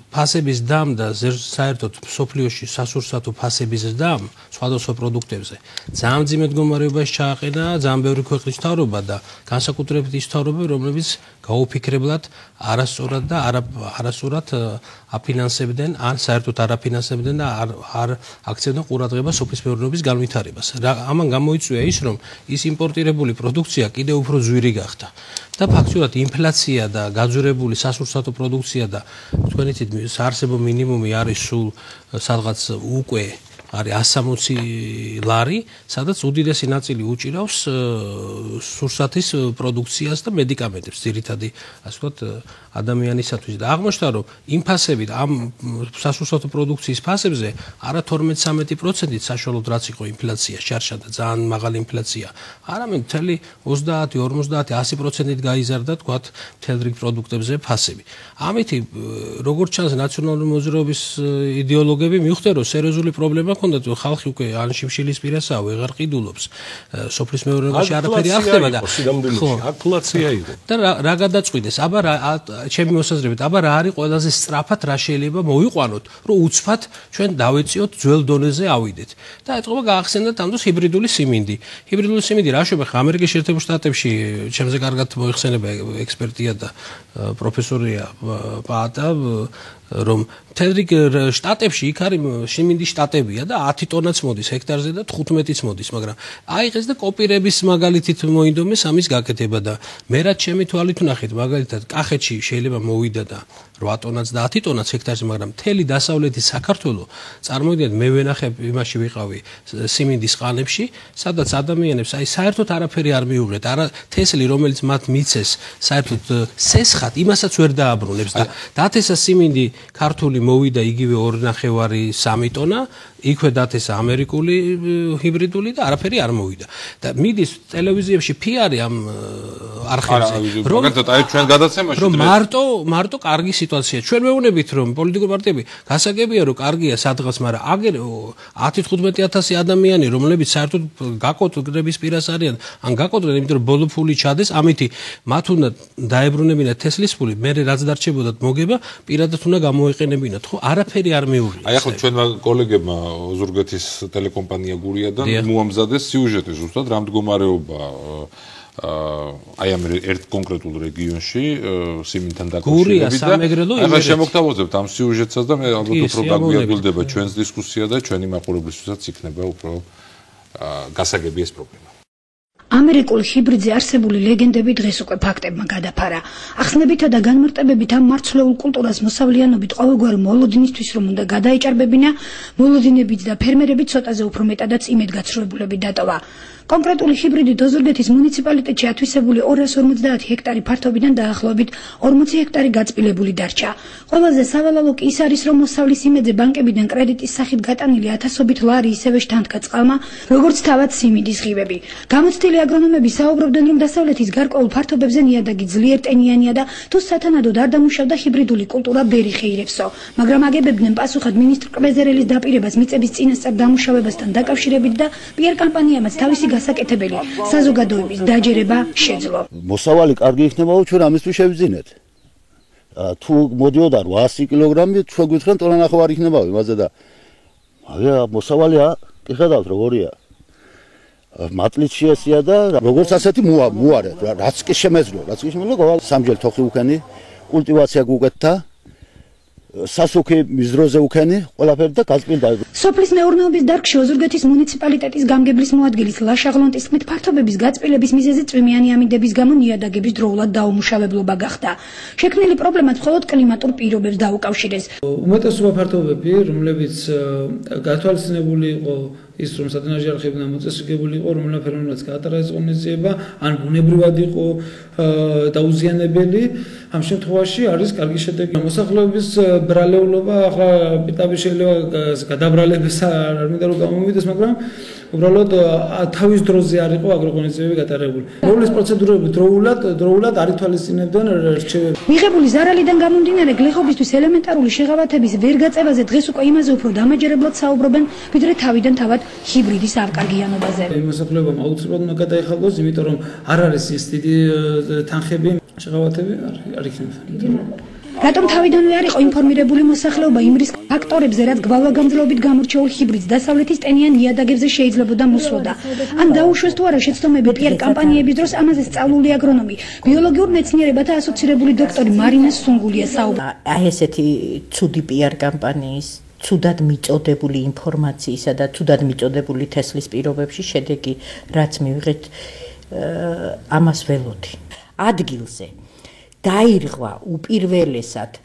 ფასების დამ და საერთოდ სოფლიოში სასურსათო ფასების დამ სხვადასხვა პროდუქტებზე ძალიან მძიმე მდგომარეობაში ჩააყენა ძალიან ბევრი ქვეყნის მთავრობა და განსაკუთრებით ის მთავრობები, რომლებიც გაუფიქრებლად არასწორად და არასწორად აფინანსებდნენ, ან საერთოდ არ აფინანსებდნენ და არ აქცევდნენ ყურადღებას სოფლის მეურნეობის განვითარებას. ამან გამოიწვია ის, რომ ის იმპორტირებული პროდუქცია კიდევ უფრო ძვირი გახდა. და ფაქტურად ინფლაცია და გაძვირებული სასურსათო პროდუქცია და თქვენი თითქმის საარსებო მინიმუმი არის სულ სადღაც უკვე არის 160 ლარი, სადაც უდიდესი ნაწილი უჭირავს სურსათის პროდუქციას და მედიკამენტებს, ძირითადი, ასე ვთქვათ, ადამიანისათვის. და აღმოჩნდა, რომ იმ ფასებით, ამ სასურსათო პროდუქციის ფასებზე არა 12-13%-ით საშუალოდ რაც იყო ინფლაცია, შარშა და ძალიან მაღალი ინფლაცია, არამედ მთელი 30, 50, 100%-ით გაიზარდა, თქვათ, მთელ რიგ პროდუქტებზე ფასები. ამით, როგორც ჩანს, ნაციონალური მოძრაობის იდეოლოგები მიხვდნენ, რომ სერიოზული პრობლემა ჰქონდათ, რომ ხალხი უკვე ან შიმშილის პირასაა, ვეღარ ყიდულობს. სოფლის მეურნეობაში არაფერი არ ხდება და აფლაცია იყო. და რა გადაწყვიტეს? აბა ჩემი მოსაზრებით, აბა რა არის ყველაზე სწრაფად რა შეიძლება მოვიყვანოთ, რომ უცბად ჩვენ დავეწიოთ ძველ დონეზე ავიდეთ. და ეთყობა გაახსენდათ ამ დროს ჰიბრიდული სიმინდი. ჰიბრიდული სიმინდი რა შეეხება ამერიკის შეერთებულ შტატებში, ჩემზე კარგად მოიხსენება ექსპერტია და პროფესორია პაატა, რომ მთელ რიგ შტატებში იქ არის სიმინდის შტატებია და 10 ტონაც მოდის ჰექტარზე და 15-იც მოდის, მაგრამ აიღეს და კოპირების მაგალითით მოინდომეს ამის გაკეთება და მე რაც ჩემი თვალით ვნახეთ, მაგალითად კახეთში შეიძლება მოვიდა და 8 ტონაც და 10 ტონაც ჰექტარზე, მაგრამ მთელი დასავლეთი საქართველო წარმოიდგინეთ, მე ვენახებ იმაში ვიყავი სიმინდის ყანებში, სადაც ადამიანებს აი საერთოდ არაფერი არ მიუღეთ, არა თესლი რომელიც მათ მიცეს, საერთოდ სესხად იმასაც ვერ დააბრუნებს და დათესა სიმინდი ქართული მოვიდა იგივე 2.5-3 ტონა, იქვე დათესა ამერიკული ჰიბრიდული და არაფერი არ მოვიდა. და მიდის ტელევიზიებში PR ამ არხებზე, რომ ჩვენ გადაცემაში რომ მარტო კარგი სიტუაცია. ჩვენ მეუბნებით, რომ პოლიტიკური პარტიები გასაგებია, რომ კარგია სადღაც, მაგრამ აგერ 10-15,000 ადამიანი, რომლებიც საერთოდ გაკოტრების პირას არიან, ან გაკოტრენ, იმიტომ რომ ბოლო ფული ჩადეს, ამითი მათ უნდა დაებრუნებინათ თესლის ფული, მე რაც დარჩებოდათ მოგება, პირადად უნდა გამოეყენებინათ, ხო? არაფერი არ მიუღია. აი ახლა ჩვენმა კოლეგებმა ოზურგეთის ტელეკომპანია გურიადან მოამზადეს სიუჟეტი ზუსტად რა მდგომარეობა აი ამ ერთ კონკრეტულ რეგიონში სიმინდთან დაკავშირებით და ახლა შემოგთავაზებთ ამ სიუჟეტსაც და მე ალბათ უფრო გაგვიადგილდება ჩვენს დისკუსია და ჩვენი მაყურებლისთვისაც იქნება უფრო გასაგები ეს პრობლემა. ამერიკული ჰიბრიდზე არსებული ლეგენდები დღეს უკვე ფაქტებმა გადაფარა. ახსნებითა და განმარტებებით ამ მარცვლეულ კულტურას მოსავლიანობით ყოველგვარი მოლოდინისთვის რომ უნდა გადაეჭარბებინა, მოლოდინებიც და ფერმერები ცოტაზე უფრო მეტადაც იმედგაცრუებულები დატოვა. კონკრეტული ჰიბრიდი ოზურგეთის მუნიციპალიტეტში ათვისებული 250 ჰექტარი ფართობიდან დაახლოებით 40 ჰექტარი გაწილებული დარჩა. ყველაზე სავალალო კი ის არის, რომ მოსავლის იმედზე ბანკებიდან კრედიტის სახით გატანილი ათასობით ლარი ისევე შთანთქა წყალმა, როგორც თავად სიმინდის ღივები. გამოცდილი აგრონომები საუბრობდნენ, რომ დასავლეთის გარკვეულ ფართობებზე ნიადაგი ძლიერ ტენიანია და თუ სათანადოდ არ დამუშავდა ჰიბრიდული კულტურა ბერი ხეირებსო, მაგრამ აგებებდნენ პასუხად მინისტრ კვეზერელის დაპირებას მიწების წინასწარ დამუშავებასთან დაკავშირებით და პიარ კამპანიამაც თავისი გასაკეთებელი საზოგადოების დაჯერება შეძლო. მოსავალი კარგი იქნებაო, ჩვენ ამისთვის შევძინეთ. თუ მოდიოდა 800 კილოგრამი, ჩვენ გვითხენ ტონანახევარი იქნებაო იმაზე და მაგრამ მოსავალია, კი ხედავთ როგორია. მატლით შეესია და როგორც ასეთი მოარე, რაც კი შემეძლო, გამალ სამჯერ თოხი უკენი, კულტივაცია გუკეთდა სასუქი მის დროზე უქენი ყველაფერი და გაწმიდა. სოფლის მეურნეობის დარგში ოზურგეთის მუნიციპალიტეტის გამგებლის მოადგილის ლაშაღლონტის თქმით ფართობების გაწმილების მიზეზი წვიმიანი ამინდების გამო ნიადაგების დროულად დაუმუშავებლობა გახდა. შექმნილი პრობლემაც მხოლოდ კლიმატურ პირობებს დაუკავშირეს. უმეტესობა ფართობები, რომლებიც გათვალისწინებული იყო ის რომ სადანაჟარხებნა მოწესრიგებული იყო რომელფერმაც გაატარა ეს ღონისძიება ან ბუნებრივად იყო დაუზიანებელი ამ შემთხვევაში არის კარგი შედეგი მოსახლეობის ბრალეულობა ახლა პიტაბი შეიძლება გადაბრალების არ მინდა რომ გამომივიდეს მაგრამ უბრალოდ თავის დროზე არ იყო აგროღონისძიებები გატარებული. მოვლის პროცედურები დროულად არ ითვალისწინებდნენ რჩევები. მიღებული ზარალიდან გამომდინარე გლეხობისთვის ელემენტარული შეღავათების ვერ გაწევაზე დღეს უკვე იმაზე უფრო დამაჯერებლად საუბრობენ, ვიდრე თავიდან თავად ჰიბრიდის ავკარგიანობაზე. მოსახლეობამ აუცილებლად უნდა გადაეხალოს, იმიტომ რომ არ არის ის დიდი თანხები, შეღავათები არ იქნება. რატომ თავიდანვე არ იყო ინფორმირებული მოსახლეობა იმ რისკ ფაქტორებზე, რაც გვალვაგამძლეობით გამორჩეულ ჰიბრიდს დასავლეთის ტენიან ნიადაგებზე შეიძლებოდა მოსვლოდა. ან დაუშვეს თუ არა შეცდომები პიარ კამპანიების დროს ამაზე სწავლული აგრონომი, ბიოლოგიურ მეცნიერებათა ასოცირებული დოქტორი მარინა სუნგულია საუბრა. აი ესეთი ცუდი პიარ კამპანიის ცუდად მიწოდებული ინფორმაციისა და ცუდად მიწოდებული თესლის პირობებში შედეგი რაც მივიღეთ ამას ველოდი. ადგილზე დაირღვა უპირველესად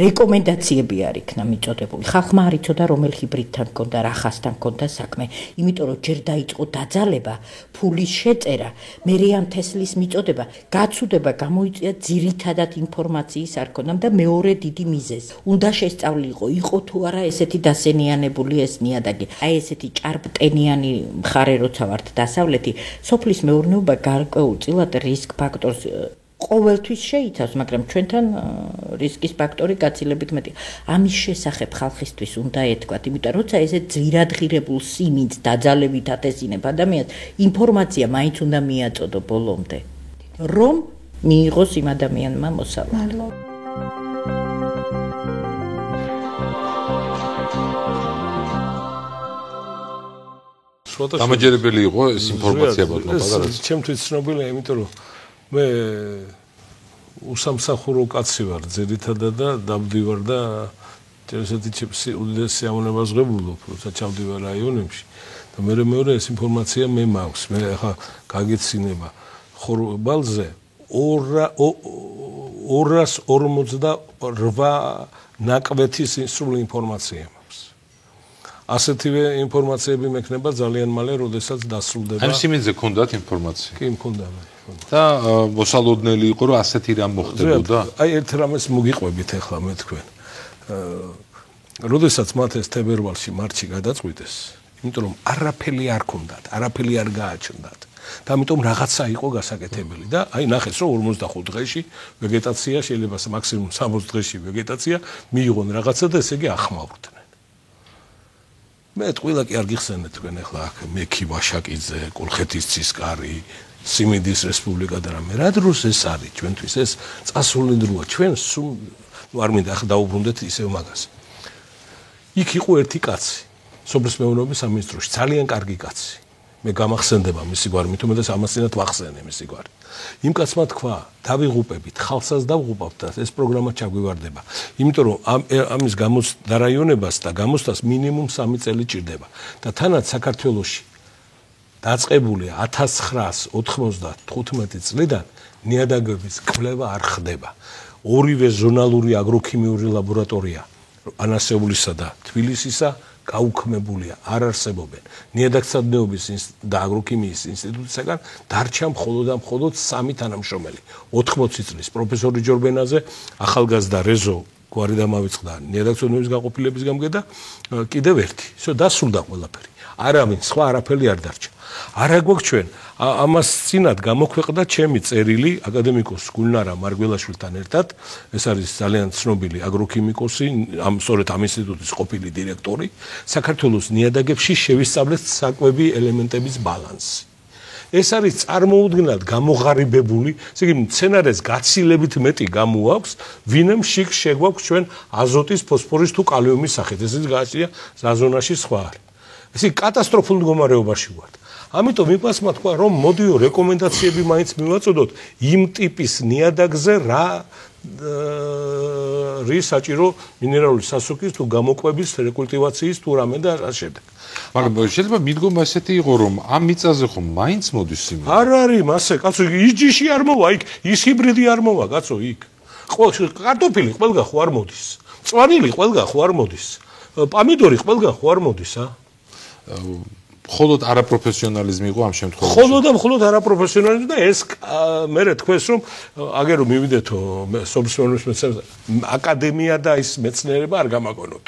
რეკომენდაციები არ იქნა მიწოდებული. ხალხმა არ იცოდა რომელ ჰიბრიდთან ჰქონდა, რა ხასთან ჰქონდა საქმე, იმიტომ რომ ჯერ დაიწყო დაძალება, ფულის შეწერა, მერე ამ თესლის მიწოდება, გაცუდება გამოიწვია ძირითადად ინფორმაციის არ ქონდამ და მეორე დიდი მიზეზი. უნდა შესწავლილიყო, იყო თუ არა ესეთი დასენიანებული ეს ნიადაგი. აი ესეთი ჭარბტენიანი მხარე როცა ვართ დასავლეთი, სოფლის მეურნეობა გარკვეულწილად რისკ ფაქტორს ყოველთვის შეიცავს, მაგრამ ჩვენთან რისკის ფაქტორი გაცილებით მეტია. ამის შესახებ ხალხისთვის უნდა ეთქვათ, იმიტომ რომ როცა ესე ძვირადღირებულ სიმინდს დაძალებით ათესინებ ადამიანს, ინფორმაცია მაინც უნდა მიაწოდო ბოლომდე, რომ მიიღოს იმ ადამიანმა მოსავალ. დამაჯერებელი იყო ეს ინფორმაცია ბატონო, ეს ჩემთვის ცნობილია, იმიტომ რომ მე უსამსახურო კაცი ვარ ძირითადად და დავდივარ და ესეთი ჩემს უდიდეს სიამოვნებას ღებულობ, როცა ჩავდივარ რაიონებში და მეორე ეს ინფორმაცია მე მაქვს. მე ახლა გაგეცინება ხორბალზე 248 ნაკვეთის სრული ინფორმაცია მაქვს. ასეთივე ინფორმაციები მექნება ძალიან მალე, როდესაც დასრულდება. ამ სიმინძე გქონდათ ინფორმაცია? კი, მქონდა. და მოსალოდნელი იყო რომ ასეთი რამ მოხდებოდა? აი ერთ რამეს მოგიყვებით ახლა მე თქვენ. როდესაც მათ ეს თებერვალში მარტში გადაწყვიტეს, იმიტომ რომ არაფერი არ ქონდათ, არაფერი არ გააჩნდათ. და ამიტომ რაღაცა იყო გასაკეთებელი და აი ნახეთ რომ 45 დღეში ვეგეტაცია შეიძლება მაქსიმუმ 60 დღეში ვეგეტაცია მიიღონ რაღაცა და ესე იგი ახმაურდნენ. მე ყველა კი არ გიხსენეთ თქვენ ახლა აქ მექი ვაშაკიძე, კოლხეთის ცისკარი, სიმინდის რესპუბლიკა და რამე რა დროს ეს არის ჩვენთვის ეს წასული დროა ჩვენ არ მინდა ახლა დაუბრუნდეთ ისევ მაგას. იქ იყო ერთი კაცი სოფლის მეურნეობის სამინისტროში ძალიან კარგი კაცი. მე გამახსენდება მისი გვარი, მით უმეტეს ამასინათ ვახსენე მისი გვარი. იმ კაცმა თქვა, დავიღუპებით, ხალხსაც დავღუპავთ და ეს პროგრამა ჩაგვივარდება. იმიტომ რომ ამის დარაიონებას და გამოსტას მინიმუმ 3 წელი ჭირდება. და თანაც საქართველოში დაწყებული 1995 წლიდან ნიადაგების კვლევა არ ხდება. ორივე ზონალური აგროქიმიური ლაბორატორია ანასეულისა და თბილისისა გაუქმებულია, არ არსებობენ. ნიადაგსადნეობის და აგროქიმიის ინსტიტუტისაგან დარჩა მხოლოდ 3 თანამშრომელი. 80 წლის პროფესორი ჯორბენაძე, ახალგაზრდა რეზო გვარი დამავიწყდა ნიადაგსადნეობის გაყოფილების გამგე და კიდევ ერთი. ისო დასრულდა ყველაფერი. არავინ სხვა არაფერი არ დარჩა. არა გვაქვს ჩვენ ამას წინათ გამოქვეყნდა ჩემი წერილი აკადემიკოს გულნარა მარგველაშვილთან ერთად. ეს არის ძალიან ცნობილი აგროქიმიკოსი, სწორედ ამ ინსტიტუტის ყოფილი დირექტორი. საქართველოს ნიადაგებში შევისწავლეთ საკვები ელემენტების ბალანსი. ეს არის წარმოუდგენლად გამოღარიბებული, ესე იგი მცენარეს გაცილებით მეტი გამოაქვს, ვინმე შიგ შეგვაქვს ჩვენ აზოტის, ფოსფორის თუ კალიუმის სახით. ეს გააჩნია ზაზონაში სხვა არის. ესე კატასტროფულ მდგომარეობაში ვართ. ამიტომ იმასმა თქვა რომ მოდიო რეკომენდაციები მაინც მივაწოდოთ იმ ტიპის ნიადაგზე რის საჭირო მინერალური სასუქის თუ გამოკვების რეკულტივაციის თუ რამე და რა შედეგი. მაგრამ შეიძლება მიდგომა ესეთი იყო რომ ამ მიწაზე ხომ მაინც მოდის სიმინდი? არ არის მასე, კაცო, ის ჯიში არ მოვა იქ, ის ჰიბრიდი არ მოვა, კაცო, იქ. კარტოფილი ყველგან ხო არ მოდის. წვანილი ყველგან ხო არ მოდის. პამიდორი ყველგან ხო არ მოდის, მხოლოდ არაპროფესიონალიზმი იყო ამ შემთხვევაში. მხოლოდ არაპროფესიონალიზმი და ეს მე თქვენს რომ აგერო მივიდეთო სოფლის აკადემია და ის მეცნიერება არ გამაგონოთ.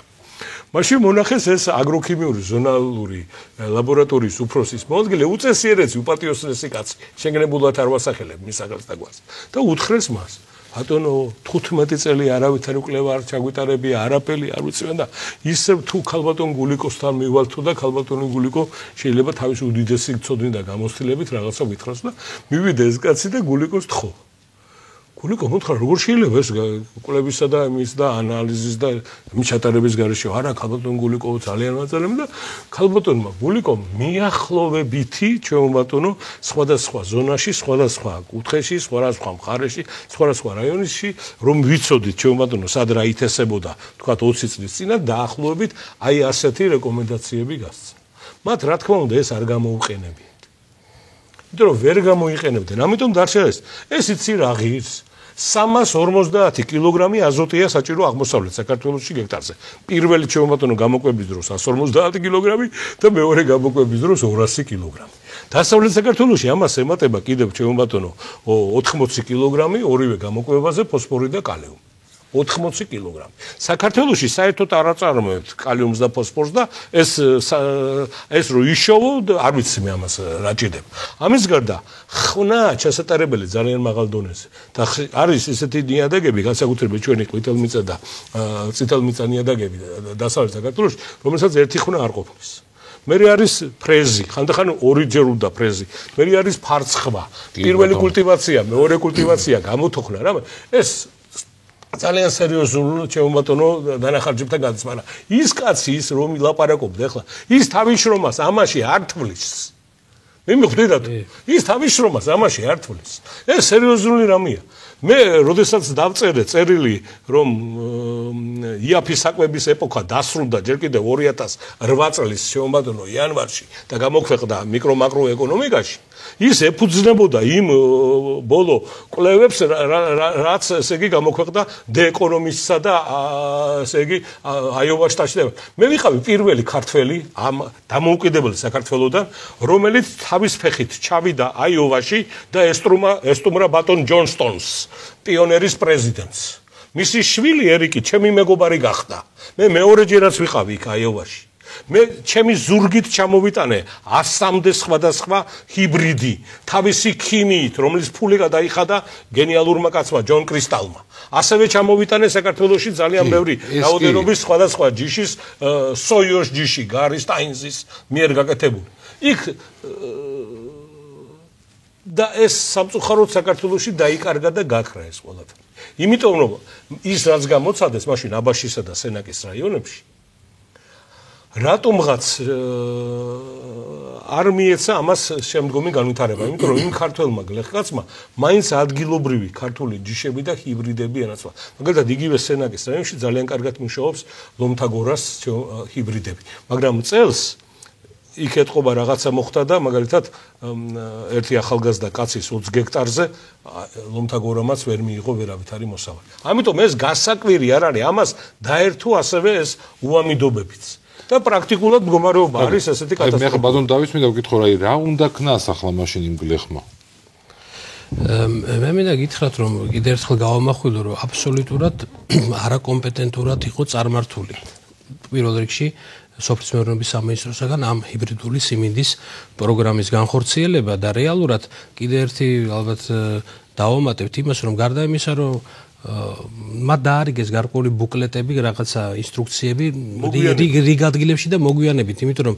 მაშინ მონახეს ეს აგროქიმიური ზონალური ლაბორატორიის უფროსის მოადგილე უწესიერესი უპატიოსნესი კაცი შეგნებულად არ ვასახელებ მის სახელს და გვას და უთხრეს მას ბატონო 15 წელი არავითარი კვლევა არ ჩაგვიტარებია არაფერი არ ვიციან და ისევ თუ ქალბატონ გულიკოსთან მივალთო და ქალბატონი გულიკო შეიძლება თავის უდიდესი ცოდნით და გამოცდილებით რაღაცა ვითხრას და მივიდა ეს კაცი და გულიკოს თხო გულიკო მოთხრა როგორ შეიძლება ეს კვლევისა და იმის და ანალიზის და მიჩატარების გარეშე არა ქალბატონ გულიკო ძალიან მაწალემ და ქალბატონმა გულიკო მიახლოვებითი ჩვენ ბატონო სხვადასხვა ზონაში სხვადასხვა კუთხეში სხვადასხვა მხარეში სხვადასხვა რაიონში რომ ვიცოდით ჩვენ ბატონო სად რა ითესებოდა თქვა 20 წლის წინათ დაახლოებით აი ასეთი რეკომენდაციები გასცა მათ რა თქმა უნდა ეს არ გამოუყენებიათ იმიტომ რომ ვერ გამოიყენებდნენ ამიტომ დარჩა ეს იცი რა ღირს 350 კილოგრამი აზოტია საჭირო აღმოსავლეთ საქართველოში გექტარზე. პირველი ჩემობატონო გამოკვების დროს 150 კილოგრამი და მეორე გამოკვების დროს 200 კილოგრამი. დასავლეთ საქართველოში ამას ემატება კიდევ ჩემობატონო 80 კილოგრამი ორივე გამოკვებაზე ფოსფორი და კალიუმი. 80 კილოგრამი. საქართველოში საერთოდ არ აწარმოებთ კალიუმს და ფოსფორს და ეს რო იშოვო არ ვიცი მე ამას რა ჭირდება. ამის გარდა ხნა ჩასატარებელი ძალიან მაღალ დონეზე და არის ესეთი ნიადაგები განსაკუთრებით ჩვენი ყვითელმიწა და წითელმიწა ნიადაგები დასავლეთ საქართველოში რომელსაც ერთი ხნა არ ყოფნის. მე არის ფრეზი, ხანდახან ორიჯერ უნდა ფრეზი. მე არის ფარცხვა. პირველი კულტივაცია, მეორე კულტივაცია გამოთოხნა რა ეს ძალიან სერიოზული ჩემობატონო დანახარჯებთან გადის, მაგრამ ის კაცი ის რომ ლაპარაკობდა ახლა, ის თავის შრომას ამაში არ თვლის. მე მიხვდით ის თავის შრომას ამაში არ თვლის. ეს სერიოზული რამეა. მე როდესაც დავწერე წერილი რომ იაფის საკვების ეპოქა დასრულდა ჯერ კიდევ 2008 წლის შემოგვიდონო იანვარში და გამოქვეყნდა მიკრო-მაკრო ეკონომიკაში ის ეფუძნებოდა იმ ბოლო კვლევებს რაც ესე იგი გამოქვეყნდა The Economist-სა და ესე იგი აიოვა შტატში. მე ვიყავი პირველი ქართველი ამ დამოუკიდებელი საქართველოსთან რომელიც თავის ფეხით ჩავიდა აიოვაში და ესტუმრა ბატონ ჯონსტონს პიონერის პრეზიდენტს. მისი შვილი ერიკი ჩემი მეგობარი გახდა. მე მეორეჯერაც ვიყავი იქ აიოვაში. მე ჩემი ზურგით ჩამოვიტანე 100-მდე სხვადასხვა ჰიბრიდი თავისი ქიმიით, რომლის ფული გადაიხადა გენიალურმა კაცმა ჯონ კრისტალმა. ასევე ჩამოვიტანე საქართველოში ძალიან ბევრი რაოდენობის სხვადასხვა ჯიშის სოიოს ჯიში, გარი სტაინზის მიერ გაკეთებული. იქ და ეს სამწუხაროდ საქართველოში დაიკარგა და გაქრა ეს ყველაფერი. იმიტომ რომ ის რაც გამოცადეს მაშინ აბაშისა და სენაკის რაიონებში რატომღაც არ მიეცა ამას შემდგომი განვითარება, იმიტომ რომ იმ ქართველმა გლეხკაცმა მაინც ადგილობრივი ქართული ჯიშები და ჰიბრიდები ენაცვლა. მაგალითად იგივე სენაკის რაიონში ძალიან კარგად მუშაობს ლომთაგორას ჰიბრიდები, მაგრამ წელს იქ ეთყობა რაღაცა მოხდა და მაგალითად ერთი ახალგაზრდა კაცის 20 გექტარზე ლომთაგორამაც ვერ მიიღო ვერავითარი მოსავალი. ამიტომ ეს გასაკვირი არ არის, ამას დაერთო ასევე ეს უამიდობებიც. და პრაქტიკულად მდგომარეობა არის ესეთი კატასტროფა. მე ხა ბატონ დავის მინდა ვკითხო რა უნდა ქნას ახლა მაშინ იმ გლეხმა? მე მინდა გითხრათ რომ კიდევ ერთხელ გავამახვილო რომ აბსოლუტურად არაკომპეტენტურად იყო წარმართული. პირველ რიგში სოფლის მეურნეობის სამინისტროსაგან ამ ჰიბრიდული სიმინდის პროგრამის განხორციელება და რეალურად კიდევ ერთი ალბათ დავამატებთ იმას რომ გარდა იმისა რომ მათ დაარიგეს გარკვეული ბუკლეტები, რაღაცა ინსტრუქციები რიგ ადგილებში და მოგვიანებით, იმიტომ რომ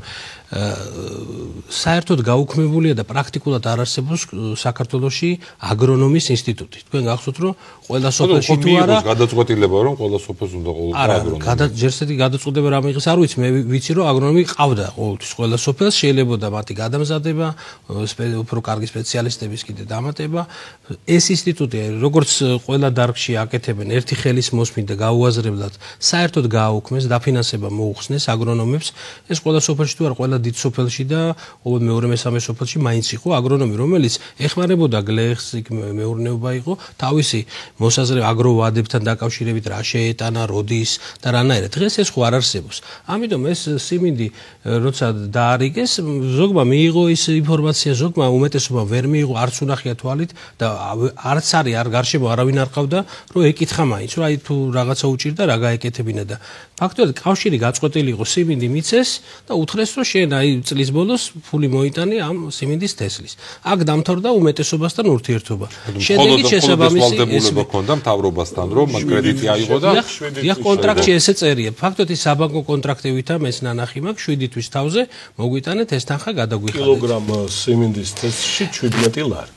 საერთოდ გაუქმებულია და პრაქტიკულად არ არსებობს საქართველოში აგრონომის ინსტიტუტი. თქვენ გახსოვთ რომ ყველა სოფელში თუ არა გადაწყვეტილება რომ ყველა სოფელს უნდა ყოველთვის აგრონომი. არა, ჯერსეთი გადაწყვეტილება რამე იყოს, არ ვიცი, მე ვიცი რომ აგრონომი ყავდა ყოველთვის ყველა სოფელს, შეიძლებოდა მათი გადამზადება, უფრო კარგი სპეციალისტების კიდე დამატება. ეს ინსტიტუტი როგორც ყველა დარგში წელში აკეთებენ ერთი ხელის მოსმით და გაუაზრებლად საერთოდ გააუქმეს, დაფინანსება მოუხსნეს აგრონომებს. ეს ყველა სოფელში თუ არა, ყველა დიდ სოფელში და ყოველ მეორე მესამე სოფელში მაინც იყო აგრონომი, რომელიც ეხმარებოდა გლეხს, მეურნეობა იყო, თავისი მოსაზრება აგროვადებთან დაკავშირებით რა შეეტანა, როდის და რანაირად. დღეს ეს ხო არ არსებობს. ამიტომ ეს სიმინდი როცა დაარიგეს, ზოგმა მიიღო ის ინფორმაცია, ზოგმა უმეტესობა ვერ მიიღო, არც უნახია თვალით და არც არის არ გარშემო არავინ არ ყავდა, რომ ეკითხა მაინც, რომ აი თუ რაღაცა უჭირდა, რა გაეკეთებინა და ფაქტობრივად კავშირი გაწყვეტილი იყო სიმინდი მიცეს და უთხრეს, რომ შენ აი წლის ბოლოს ფული მოიტანე ამ სიმინდის თესლის. აქ დამთავრდა უმეტესობასთან ურთიერთობა. შედეგი შესაბამისი ვალდებულება ჰქონდა მთავრობასთან, რომ კრედიტი აიღო და დიახ, კონტრაქტში ესე წერია. ფაქტობრივად ის საბანკო კონტრაქტებითა მეც ნანახი მაქვს 7 თვის თავზე მოგვიტანეთ ეს თანხა გადაგვიხადეთ. კილოგრამ სიმინდის თესლში 17 ლარი.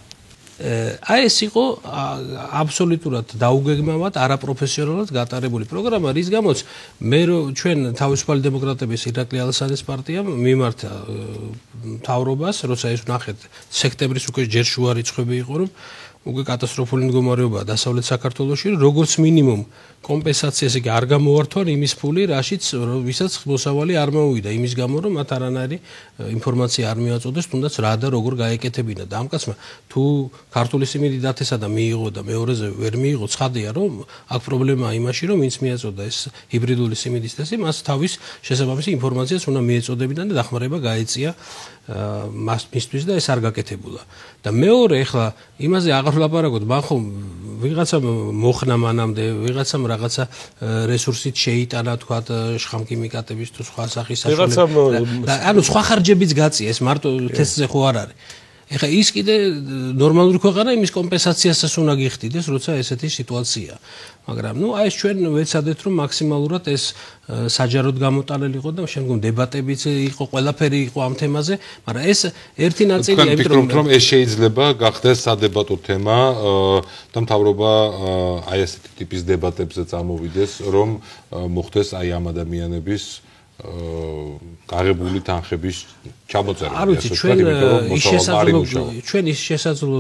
აი ეს იყო აბსოლუტურად დაუგეგმავად არაპროფესიონალად გატარებული პროგრამა, რის გამოც მე ჩვენ თავისუფალი დემოკრატების ირაკლი ალასაძის პარტიამ მიმართა მთავრობას, როცა ეს ვნახეთ სექტემბრის უკვე ჯერ შუა რიცხვები იყო, რომ უკვე კატასტროფული მდგომარეობაა დასავლეთ საქართველოში, როგორც მინიმუმ კომპენსაცია ესე იგი არ გამოვართვან იმის ფული, რაშიც ვისაც მოსავალი არ მოუვიდა, იმის გამო რომ მათ არანაირი ინფორმაცია არ მიაწოდეს, თუნდაც რა და როგორ გაეკეთებინა და ამ კაცმა თუ ქართული სიმინდი დათესა და მიიღო და მეორეზე ვერ მიიღო, ცხადია რომ აქ პრობლემაა იმაში, რომ ვინც მიაწოდა ეს ჰიბრიდული სიმინდის თესლი, მას თავის შესაბამისი ინფორმაციას უნდა მიეწოდებინა და დახმარება გაეწია მისთვის და ეს არ გაკეთებულა. და მეორე ახლა იმაზე აღარ ვლაპარაკობთ, მან ხომ ვიღაცა მოხნა მანამდე, ვიღაცამ რაღაცა რესურსით შეიტანა, თქვათ, შხამქიმიკატების თუ სხვა სახის საშუალება. ანუ სხვა ხარჯებიც გაწია, ეს მარტო თესლზე ხო არ არის. ეხლა ის კიდე ნორმალური ქვეყანა იმის კომპენსაციასაც უნდა გიხდიდეს, როცა ესეთი სიტუაცია. მაგრამ ნუ აი ეს ჩვენ ვეცადეთ რომ მაქსიმალურად ეს საჯაროდ გამოტანილი იყო და შემდგომ დებატებიც იყო, ყველაფერი იყო ამ თემაზე, მაგრამ ეს ერთი ნაწილია, იმიტომ რომ ეს შეიძლება გახდეს სადებატო თემა და მთავრობა აი ესეთი ტიპის დებატებზე წამოვიდეს, რომ მოხდეს აი ამ ადამიანების გაღებული თანხების ჩამოწერა. არ ვიცი, ჩვენ ის შესაძლო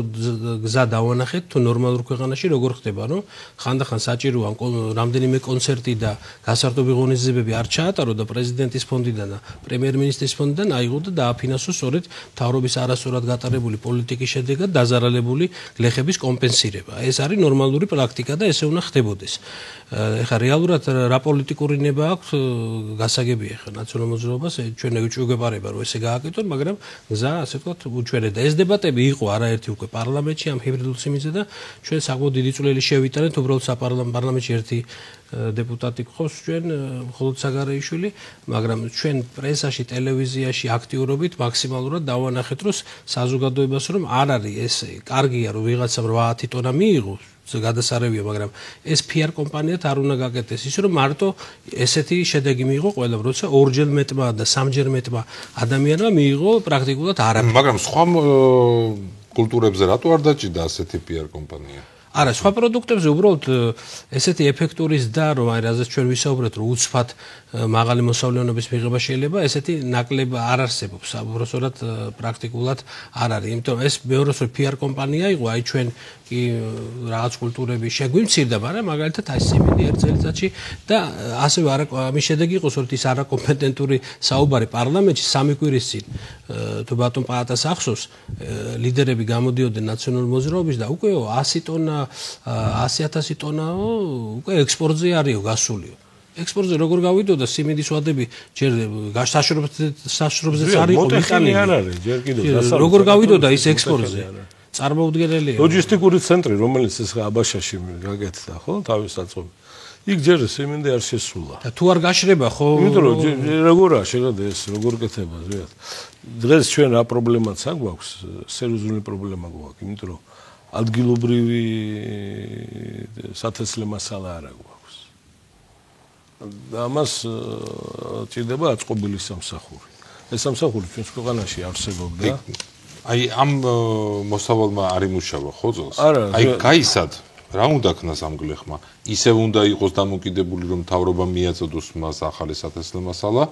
გზა დავანახეთ თუ ნორმალურ ქვეყანაში როგორ ხდება, რომ ხანდახან საჭიროა რამდენიმე კონცერტი და გასართობი ღონისძიებები არ ჩაატარო და პრეზიდენტის ფონდიდან და პრემიერ-მინისტრის ფონდიდან აიღო და დააფინანსო სწორედ მთავრობის არასწორად გატარებული პოლიტიკის შედეგად დაზარალებული გლეხების კომპენსირება. ეს არის ნორმალური პრაქტიკა და ესე უნდა ხდებოდეს. ეხლა რეალურად რა პოლიტიკური ნება აქვს გასაგებია ხა ნაციონალურ მოძრაობას ჩვენ ვიჭუგებარება რომ ესე გააკეთოთ, მაგრამ გზა ასე ვთქვათ უჩვენე და ეს დებატები იყო არაერთი უკვე პარლამენტში ამ ჰიბრიდულ სიმინდზე და ჩვენ საკმაოდ დიდი წვლილი შევიტანეთ, უბრალოდ პარლამენტში ერთი დეპუტატი გყავს ჩვენ მხოლოდ საგარეიშვილი, მაგრამ ჩვენ პრესაში, ტელევიზიაში აქტიურობით მაქსიმალურად დავანახეთ, რომ საზოგადოებას რომ არ არის ეს კარგია რომ ვიღაცამ 8 ტონა მიიღოს გადასარევია, მაგრამ ეს PR კომპანიათ არ უნდა გაკეთდეს ის, რომ მარტო ესეთი შედეგი მიიღო ყველამ, როცა ორჯერ მეტმა და სამჯერ მეტმა ადამიანმა მიიღო პრაქტიკულად არაფერი. მაგრამ სხვა კულტურებზე რატო არ დაჭიდა ასეთი PR კომპანია? არა, სხვა პროდუქტებზე უბრალოდ ესეთი ეფექტურის და რომ აი რაზეც ჩვენ ვისაუბრეთ, რომ უცბად მაღალი მოსავლიანობის მიღება შეიძლება, ესეთი ნაკლები არ არსებობს. უბრალოდ პრაქტიკულად არ არის. იმიტომ ეს მეორე PR კომპანია იყო, აი ჩვენ კი რაღაც კულტურები შეგვიმცირდა, მაგრამ მაგალითად აი სიმინდი ერთ წელიწადში და ასევე ამის შედეგი იყო, რომ ის არაკომპეტენტური საუბარი პარლამენტში 3 კვირის წინ თუ ბატონ პაატას ახსოვს, ლიდერები გამოდიოდნენ ნაციონალურ მოძრაობის და უკვე 100 ტონა 100,000 ტონა უკვე ექსპორტზე არისო გასულიო. ექსპორტზე როგორ გავიდოდა სიმინდის ვადები ჯერ საშრობზეც არ იყო მიტანილი. არ არის, ჯერ კიდევ როგორ გავიდოდა ის ექსპორტზე? წარმოუდგენელია. ლოჯისტიკური ცენტრი, რომელიც ეს აბაშაში გაკეთდა, ხო, თავის საწყობი. იქ ჯერ სიმინდი არ შესულა. და თუ არ გაშრება, ხო? იმიტომ რომ როგორაა შეგადა ეს, როგორ კეთება, ზოგადად. დღეს ჩვენ რა პრობლემაც აგვაქვს, სერიოზული პრობლემა გვაქვს, იმიტომ რომ ადგილობრივი სათესლე მასალა არ აქვს. და ამას ჭირდება აწყობილი სამსახური. ეს სამსახური ჩვენს ქვეყანაში არსებობდა. აი ამ მოსავალმა არ იმუშავა ხო ძილს? აი გაისად რა უნდა ქნას ამ გლეხმა? ისევ უნდა იყოს დამოკიდებული რომ მთავრობა მიაწოდოს მას ახალი სათესლე მასალა?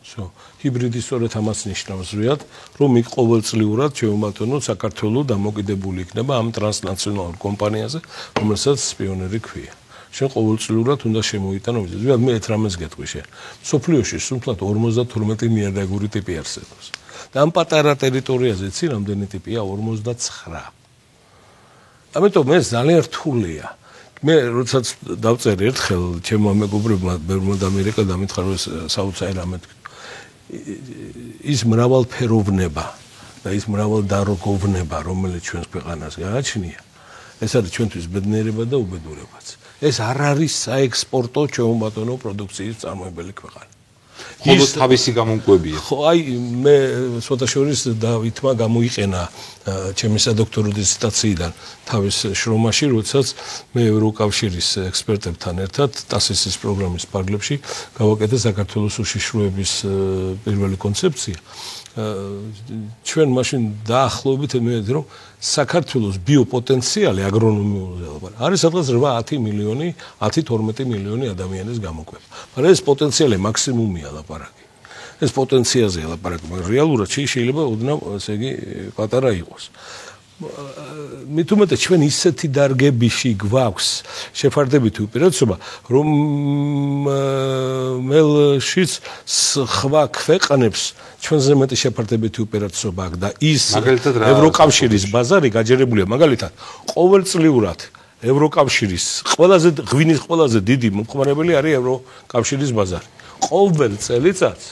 всё. ჰიბრიდი სწორედ ამას ნიშნავს ზვიად, რომ იქ ყოველწლიურად შეუმატონო საქართველოს დამოკიდებული იქნება ამ ტრანსნაციონალურ კომპანიაზე, რომელსაც პიონერი ქვია. შენ ყოველწლიურად უნდა შემოიტანო ვიზა. ზვიად მე ერთ რამეს გეტყვი შენ. სოფლიოში სულთად 52 ნიადაგური ტიპი არსებობს. და ამ პატარა ტერიტორიაზე ცი რამდენი ტიპია 59. ამიტომ ეს ძალიან რთულია. მე როდესაც დავწერე ერთხელ ჩემო მეგობრებმა ბერმონდ ამერიკა დამითხარ რომ საოცარი რამე ის მრავალფეროვნება და ის მრავალდარგოვნება რომელიც ჩვენს ქვეყანას გააჩნია ეს არის ჩვენთვის ბედნიერება და უბედურებაც ეს არ არის საექსპორტო ჩვეულებრივი პროდუქციის წარმოებელი ქვეყანა მხოლოდ თავისი გამომკვებია. ხო, აი მე სხვათა შორის დავითმა გამოიყენა ჩემი სადოქტორო დისერტაციიდან თავის შრომაში, როდესაც მე ევროკავშირის ექსპერტებთან ერთად ტასისის პროგრამის ფარგლებში გავაკეთე საქართველოს უშიშროების პირველი კონცეფცია. ჩვენ მაშინ დაახლოებით იმედი რომ საქართველოს ბიოპოტენციალი აგრონომიული არის სადღაც 8-10 მილიონი, 10-12 მილიონი ადამიანის გამოკვება. მაგრამ ეს პოტენციალი მაქსიმუმია ლაპარაკი. ეს პოტენციალზეა ლაპარაკი, მაგრამ რეალურად შეიძლება ოდნავ, ესე იგი, პატარა იყოს. მით უმეტეს ჩვენ ისეთი დარგებიში გვაქვს შეფარდებითი უპირატესობა, რომ მელშიც სხვა ქვეყნებს ჩვენზე მეტი შეფარდებითი უპირატესობა აქვს და ის ევროკავშირის ბაზარი გაჯერებულია მაგალითად ყოველწლიურად ევროკავშირის ღვინის ყველაზე დიდი მომხმარებელი არის ევროკავშირის ბაზარი. ყოველ წელიწადს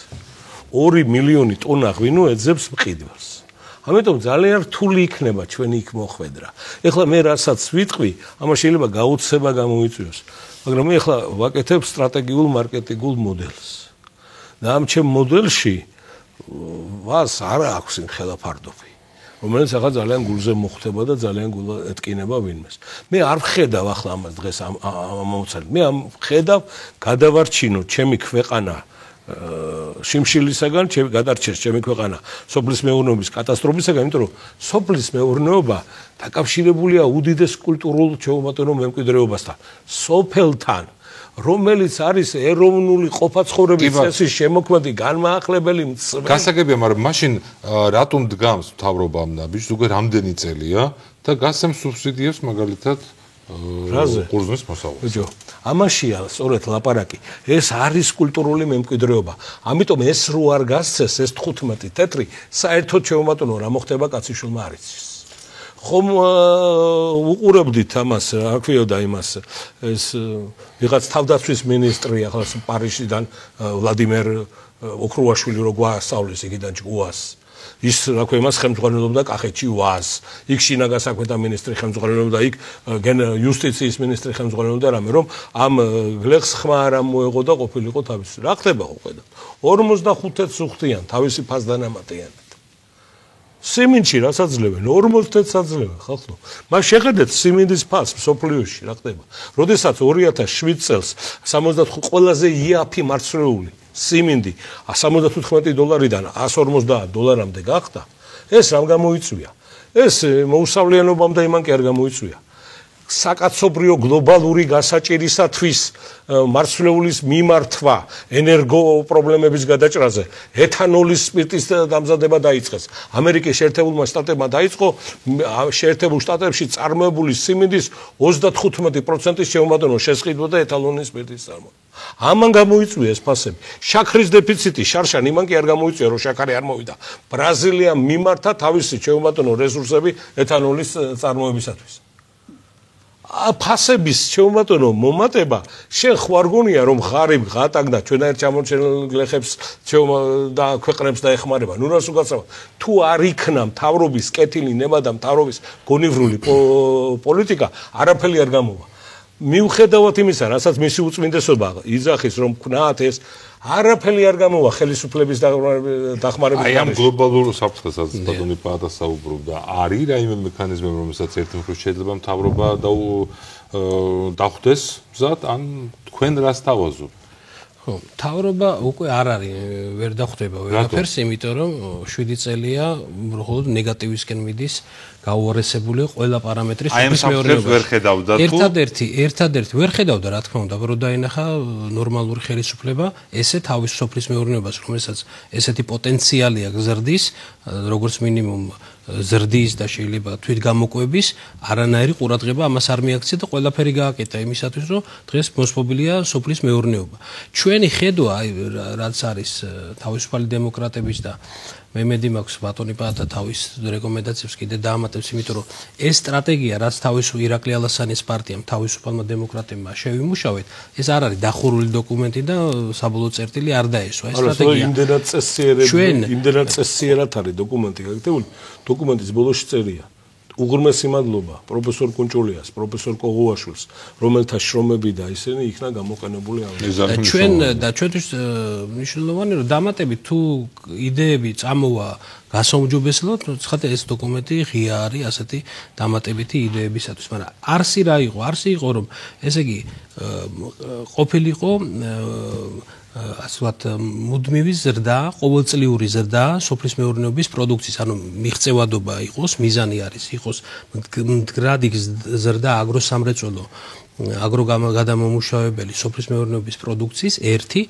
2 მილიონი ტონა ღვინო ეძებს მყიდველს. ამიტომ ძალიან რთული იქნება ჩვენი იქ მოხვედრა. ეხლა მე რასაც ვიტყვი, ამას შეიძლება გაუცება გამოიწვიოს, მაგრამ მე ეხლა ვაკეთებ სტრატეგიულ მარკეტინგულ მოდელს. და ამ ჩემ მოდელში ვას არ აქვს იმხელა ფარდობი, რომელიც ახლა ძალიან გულზე მოხვდება და ძალიან გულა ეთკინება ვინმეს. მე არ ვხედავ ახლა ამას დღეს ამ მომცალ. მე ამ ვხედავ გადავარჩინო ჩემი ქვეყანა შიმშილისაგან გადარჩეს ჩემი ქვეყანა სოფლის მეურნეობის კატასტროფისაგან, იმიტომ რომ სოფლის მეურნეობა დაკავშირებულია უდიდეს კულტურულ ჩვეულებრივ მემკვიდრეობასთან, სოფელთან, რომელიც არის ეროვნული ყოფაცხოვრების წესის შემოქმედი განმაახლებელი მწვერვალი. გასაგებია, მაგრამ მაშინ რატომ დგამს მთავრობამ ნაბიჯს უკვე რამდენი წელია და გასცემს სუბსიდიებს მაგალითად ყურძნის მოსავალს. ბიჭო, ამაშია სწორედ ლაპარაკი. ეს არის კულტურული მემკვიდრეობა. ამიტომ ეს რო არ გასცეს ეს 15 თეთრი, საერთოდ შეუმატონო რა მოხდება კაციშვილმა არ იცის. ხომ უყურებდით ამას, რა ქვიოდა იმას, ეს ვიღაც თავდაცვის მინისტრი ახლა პარიზიდან ვლადიმერ ოქრუაშვილი რო გვასწავლის იქიდან ჭუას. ის რა ქვია მას ხელმძღვანელობდა კახეთში ვას. იქ შინაგან საქმეთა მინისტრი ხელმძღვანელობდა, იქ იუსტიციის მინისტრი ხელმძღვანელობდა რამე, რომ ამ გლეხს ხმა არ მოეღო და ყოფილიყო თავისი. რა ხდება ხო ხედავთ? 45 სუხთიან თავისი ფასდანამატიანად. სიმინდში რასაც ძლევენ 50-ს აძლევენ ხალხო. მას შეხედეთ სიმინდის ფასს სოფლიოში რა ხდება. როდესაც 2007 წელს 75 ყველაზე იაფი მარცვლეული სიმინდი $75 $150 გახდა. ეს რამ გამოიწვია? ეს მოუსავლიანობამ და იმან კი არ გამოიწვია. საკაცობრიო გლობალური გასაჭირისათვის მარცვლეულის მიმართვა ენერგო პრობლემების გადაჭრაზე ეთანოლის სპირტის დამზადება დაიწყეს. ამერიკის შეერთებულმა შტატებმა დაიწყო შეერთებულ შტატებში წარმოებული სიმინდის 35% შეუმატნო შესყიდვა და ეთანოლის სპირტის წარმოება. ამან გამოიწვია ეს ფასები. შაქრის დეფიციტი შარშან იმან კი არ გამოიწვია, რომ შაქარი არ მოვიდა. ბრაზილიამ მიმართა თავისი შეუმატნო რესურსები ეთანოლის წარმოებისათვის. ფასების შეუმატნო მომატება შენ ხوار გონია რომ ღარიბ ღატაკ და ჩვენაირ ჩამორჩენილ გლეხებს და ქვეყნებს დაეხმარება. ნუ რას უგაცავ თუ არ იქნა მთავრობის კეთილი ნება და მთავრობის გონივრული პოლიტიკა არაფერი არ გამოვა. მიუხედავად იმისა, რასაც მისი უწმინდესობა იძახის რომ ქნათ ეს არაფერი არ გამოვა ხელისუფლების დახმარების. აი ამ გლობალურ საფრთხესაც ბატონი პაატა საუბრობდა. არის რაიმე მექანიზმები, რომელსაც ერთი მხრივ შეიძლება მთავრობა დახვდეს მზად, ან თქვენ რას თავაზობთ? ხო, თავრობა უკვე არ არის, ვერ დახვდება ვერაფერს, იმიტომ რომ 7 წელია მხოლოდ ნეგატივისკენ მიდის გაუარესებული ყველა პარამეტრი სოფლის მეურნეობაში. ვერ ხედავდა თუ ერთადერთი ვერ ხედავდა, რა თქმა უნდა, რო დაინახა ნორმალური ხელისუფლება, ესე თავის სოფლის მეურნეობას, რომელსაც ესეთი პოტენციალი აქვს ზრდის, როგორც მინიმუმ ზრდის და შეიძლება თვით გამოკვების, არანაირი ყურადღება ამას არ მიაქცია და ყველაფერი გააკეთა იმისათვის, რომ დღეს მოსპობილია სოფლის მეურნეობა. ჩვენი ხედვა, რაც არის თავისუფალი დემოკრატების და მე მედი მაქვს ბატონი პაატა თავის რეკომენდაციებს კიდე დაამატებს, იმიტომ რომ ეს სტრატეგია, რაც ირაკლი ალასანის პარტიამ თავისუფალმა დემოკრატებმა შევიმუშავეთ, ეს არ არის დახურული დოკუმენტი და საბოლოო წერტილი არ დაესვა. ეს სტრატეგია იმდენად წესიერად არის დოკუმენტი გაკეთებული, დოკუმენტის ბოლოში წერია. უღრმესი მადლობა პროფესორ კუნჭულიას, პროფესორ კოღუაშვილს, რომელთა შრომები და ისინი იქნა გამოყენებული ამაზე. ჩვენთვის მნიშვნელოვანია, რომ დამატებით თუ იდეები წამოვა გასაუმჯობესებლად, ცხადია ეს დოკუმენტი ღია არის ასეთი დამატებითი იდეებისათვის, მაგრამ არსი რა იყო? არსი იყო, რომ ესე იგი ყოფილიყო ასე ვთქვათ, მუდმივი ზრდა, ყოველწლიური ზრდა სოფლის მეურნეობის პროდუქციის, ანუ მიღწევადობა იყოს, მიზანი არის იყოს მდგრადი ზრდა აგროსამრეწველო, აგროგადამამუშავებელი სოფლის მეურნეობის პროდუქციის ერთი,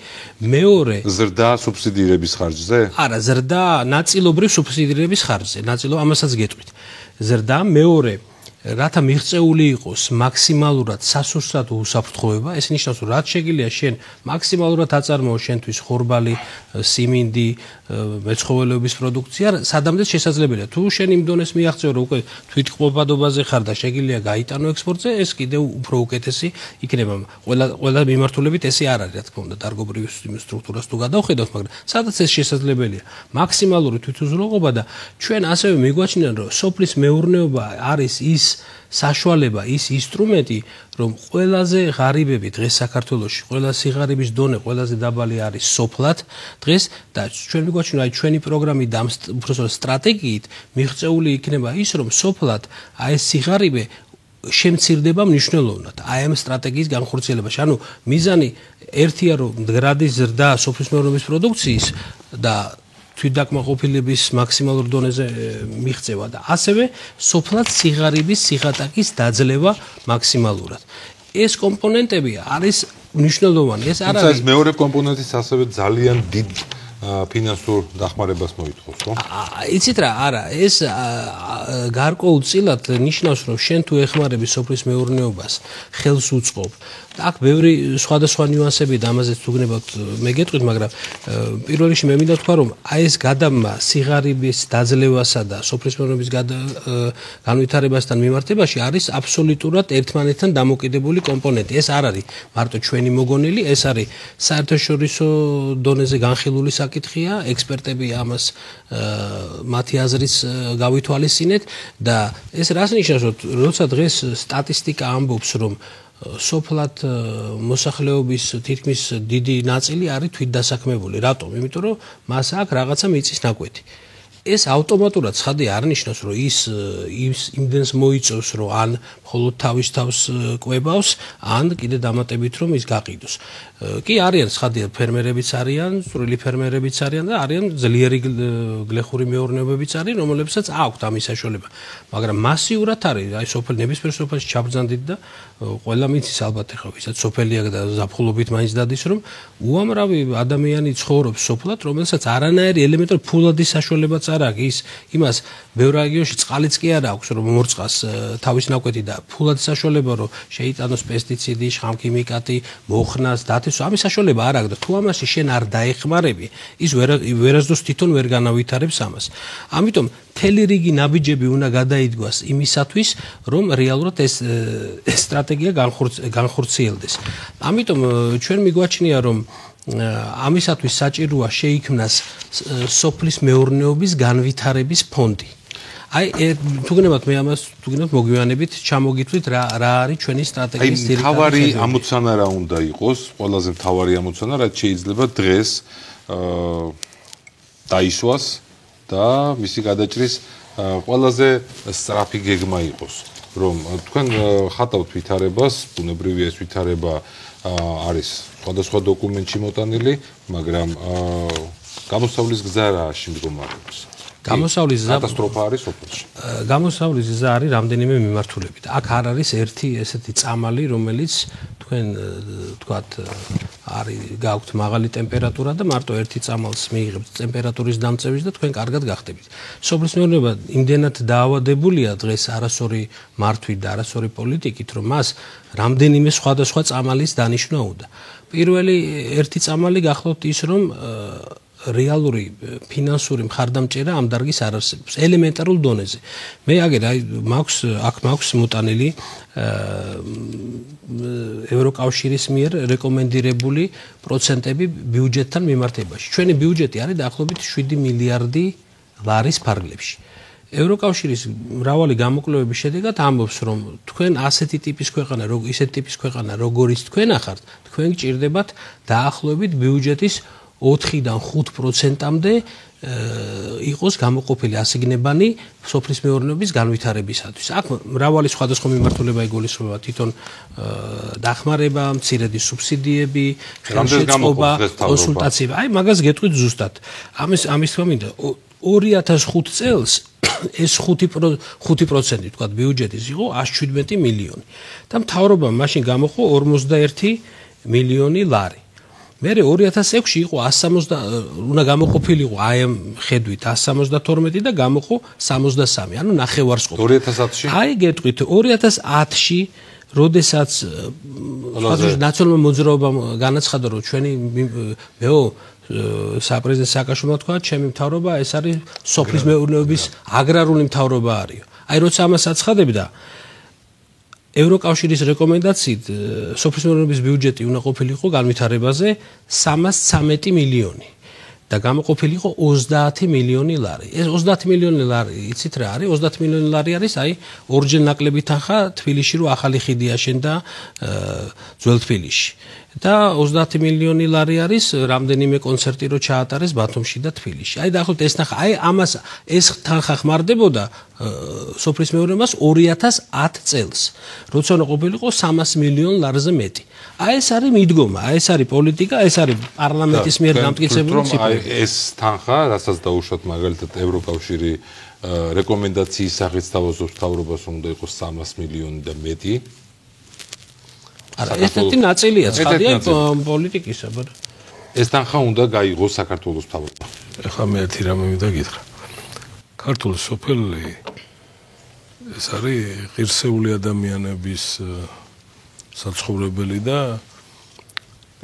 მეორე ზრდა სუბსიდირების ხარჯზე? არა, ზრდა ნაწილობრივ სუბსიდირების ხარჯზე, ამასაც გეტყვით. ზრდა მეორე რათა მიღწეული იყოს მაქსიმალურად სასურსათო უსაფრთხოება, ეს ნიშნავს, რომ რაც შეგიძლია შენ მაქსიმალურად აწარმოო შენთვის ხორბალი, სიმინდი, მეცხოველეობის პროდუქცია, სადამდე შესაძლებელია. თუ შენ იმ დონეს მიაღწევ, რომ უკვე თვითყოფადობაზე ხარ და შეგიძლია გაიტანო ექსპორტზე, ეს კიდევ უფრო უკეთესი იქნება. ყველა მიმართულებით ესე არ არის, რა თქმა უნდა, დარგობრივ სტრუქტურას თუ გადავხედავთ, მაგრამ სადაც ეს შესაძლებელია, მაქსიმალური თვითუზრუნველყოფა და ჩვენ ასევე მიგვაჩნია, რომ სოფლის მეურნეობა არის ის საშუალება, ის ინსტრუმენტი, რომ ყველაზე ღარიბები დღეს საქართველოში, ყველა სიღარიბის დონე ყველაზე დაბალი არის სოფლად დღეს და ჩვენ მიგვაჩნია აი ჩვენი პროგრამით და უბრალოდ სტრატეგიით მიღწეული იქნება ის, რომ სოფლად აი ეს სიღარიბე შემცირდება მნიშვნელოვნად. აი ამ სტრატეგიის განხორციელებაში. ანუ მიზანი ერთია, რომ მდგრადი ზრდა სოფლის მეურნეობის პროდუქციის და თვითდაკმაყოფილების მაქსიმალურ დონეზე მიღწევა და ასევე სოფლად სიღარიბის სიღატაკის დაძლევა მაქსიმალურად. ეს კომპონენტები არის მნიშვნელოვანი. ეს არ არის. ეს მეორე კომპონენტიც ასევე ძალიან დიდ ფინანსურ დახმარებას მოითხოვს, ხო? იცით რა, არა, ეს გარკვეულწილად ნიშნავს, რომ შენ თუ ეხმარები სოფლის მეურნეობას, ხელს უწყობ. აქ ბევრი სხვადასხვა ნიუანსები და ამაზეც თუ გნებავთ მე გეტყვით, მაგრამ პირველ რიგში მე მინდა თქვა, რომ აი ეს გადამმა სიღარიბის დაძლევასა და სოფლის მეურნეობის განვითარებასთან მიმართებაში არის აბსოლუტურად ერთმანეთთან დამოკიდებული კომპონენტი. ეს არ არის მარტო ჩვენი მოგონილი, ეს არის საერთაშორისო დონეზე განხილული საკითხია, ექსპერტები ამას მათი აზრის გავითვალისწინეთ და ეს რას ნიშნავს, როცა დღეს სტატისტიკა ამბობს, რომ სოფლად მოსახლეობის თითქმის დიდი ნაწილი არის თვითდასაქმებული. რატომ? იმიტომ რომ მას აქვს რაღაცა მიწის ნაკვეთი. ეს ავტომატურად ცხადია არ ნიშნავს, რომ ის იმდენს მოიწევს, რომ ან მხოლოდ თავის თავს კვებავს, ან კიდე დამატებით რომ ის გაყიდოს. კი არიან ცხადია ფერმერებიც არიან, წვრილი ფერმერებიც არიან და არიან ძლიერი გლეხური მეურნეობებიც არიან, რომლებსაც აქვთ ამის საშუალება. მაგრამ მასიურად არის, აი ნებისმიერ სოფელში ჩაბრძანდით და ყველა მიცის ალბათ ეხლა ვისაც სოფელია და ზაფხულობით მაინც დადის, რომ უამრავი ადამიანი ცხოვრობს სოფლად, რომელსაც არანაირი ელემენტური ფულადი საშუალებაც არ აქვს. იმას ბევრ რეგიონში წყალიც კი არ აქვს, რომ მორწყას თავის ნაკვეთი და ფულადი საშუალება, რომ შეიტანოს პესტიციდი, შხამქიმიკატი, მოხნას, დათესვა, ამის საშუალება არ აქვს და თუ ამაში შენ არ დაეხმარები, ის ვერასდროს თვითონ ვერ განავითარებს ამას. ამიტომ მთელი რიგი ნაბიჯები უნდა გადაიდგას იმისათვის, რომ რეალურად ეს სტრატეგია განხორციელდეს. ამიტომ ჩვენ მიგვაჩნია, რომ ამისათვის საჭიროა შეიქმნას სოფლის მეურნეობის განვითარების ფონდი. აი თუ გნებავთ მე ამას თუ გნებავთ მოგვიანებით ჩამოგითვლით რა არის ჩვენი სტრატეგიის ძირითადი მთავარი ამოცანა რა უნდა იყოს, ყველაზე მთავარი ამოცანა რაც შეიძლება დღეს დაისვას და მისი გადაჭრის ყველაზე სწრაფი გეგმა იყოს, რომ თქვენ ხატავთ ვითარებას, ბუნებრივია ეს ვითარება არის სხვადასხვა დოკუმენტში მოტანილი, მაგრამ გამოსავლის გზა რა შემდგომარეობს? გამოსავლის გზა კატასტროფა არის სოფელში. გამოსავლის გზა არის რამდენიმე მიმართულებით. აქ არ არის ერთი ესეთი წამალი, რომელიც თქვენ თქვათ არის გაქვთ მაღალი ტემპერატურა და მარტო ერთი წამალს მიიღებთ ტემპერატურის დამწევით და თქვენ კარგად გახდებით. სოფლის მეურნეობა იმდენად დაავადებულია დღეს არასორი მართვით და არასორი პოლიტიკით, რომ მას რამდენიმე სხვადასხვა წამალის დანიშვნა უნდა. პირველი ერთი წამალი გახლავთ ის, რომ რეალური ფინანსური მხარდამჭერა ამ დარგის არ არსებობს ელემენტარულ დონეზე. მე აგერ მაქვს მოტანილი ევროკავშირის მიერ რეკომენდირებული პროცენტები ბიუჯეტთან მიმართებაში. ჩვენი ბიუჯეტი არის დაახლოებით 7 მილიარდი ლარის ფარგლებში. ევროკავშირის მრავალი გამოკვლევების შედეგად ამბობს, რომ თქვენ ასეთი ტიპის ქვეყანა, ისეთი ტიპის ქვეყანა, როგორიც თქვენ ახართ, თქვენ გჭირდებათ დაახლოებით ბიუჯეტის 4-დან 5%-მდე იყოს გამოყოფილი ასიგნებანი სოფლის მეურნეობის განვითარებისათვის. აქ მრავალი სხვადასხვა მიმართულება იგულისხმება, თვითონ დახმარება, მცირედი სუბსიდიები, ხელშეწყობა, კონსულტაციები. აი მაგას გეტყვით ზუსტად. ამის თქმა მინდა 2005 წელს ეს 5% თქვა ბიუჯეტის იყო 117 მილიონი და მთავრობამ მაშინ გამოყო 41 მილიონი ლარი. მერე 2006-ში იყო 160 უნდა გამოყოფილიყო აი ამ ხედვით 172 და გამოყო 63. ანუ ნახევარსყოფა. 2010-ში? აი გეტყვით 2010-ში როდესაც ნაციონალურმა მოძრაობამ განაცხადა რომ ჩვენი საპრეზიდენტო სააკაშვილმა თქვა ჩემი მთავრობა ეს არის სოფლის მეურნეობის აგრარული მთავრობა არის. აი როცა ამას აცხადებდა ევროკავშირის რეკომენდაციით სოფლის მეურნეობის ბიუჯეტი უნდა ყოფილიყო განვითარებაზე 313 მილიონი და გამოყოფილიყო 30 მილიონი ლარი. ეს 30 მილიონი ლარი, იცით რა არის? 30 მილიონი ლარი არის, აი ორჯერ ნაკლები თანხა თბილისში რო ახალი ხიდი აშენდა ძველ თბილისში. და 30 მილიონი ლარი არის რამდენიმე კონცერტი რო ჩაატარეს ბათუმში და თბილისში. აი დაახლოებით ეს თანხა, აი ამას ეს თანხა ხმარდებოდა სოფლის მეურნეობას 2010 წელს. როცა უნდა ყოფილიყო 300 მილიონ ლარზე მეტი. აი ეს არის მიდგომა, აი ეს არის პოლიტიკა, ეს არის პარლამენტის მიერ დამტკიცებული ციფრები. აი ეს თანხა, რასაც დაუშვათ მაგალითად ევროკავშირი რეკომენდაციის სახით თავაზობს მთავრობას უნდა იყოს 300 მილიონი და მეტი. არა, ესეთი ნაწილია ცხადია პოლიტიკისა, მაგრამ ეს თანხა უნდა გაიღოს საქართველოს მთავრობამ. ეხლა მე ერთი რამე მინდა გითხრა. ქართული სოფელი ეს არის ღირსეული ადამიანების საცხოვრებელი და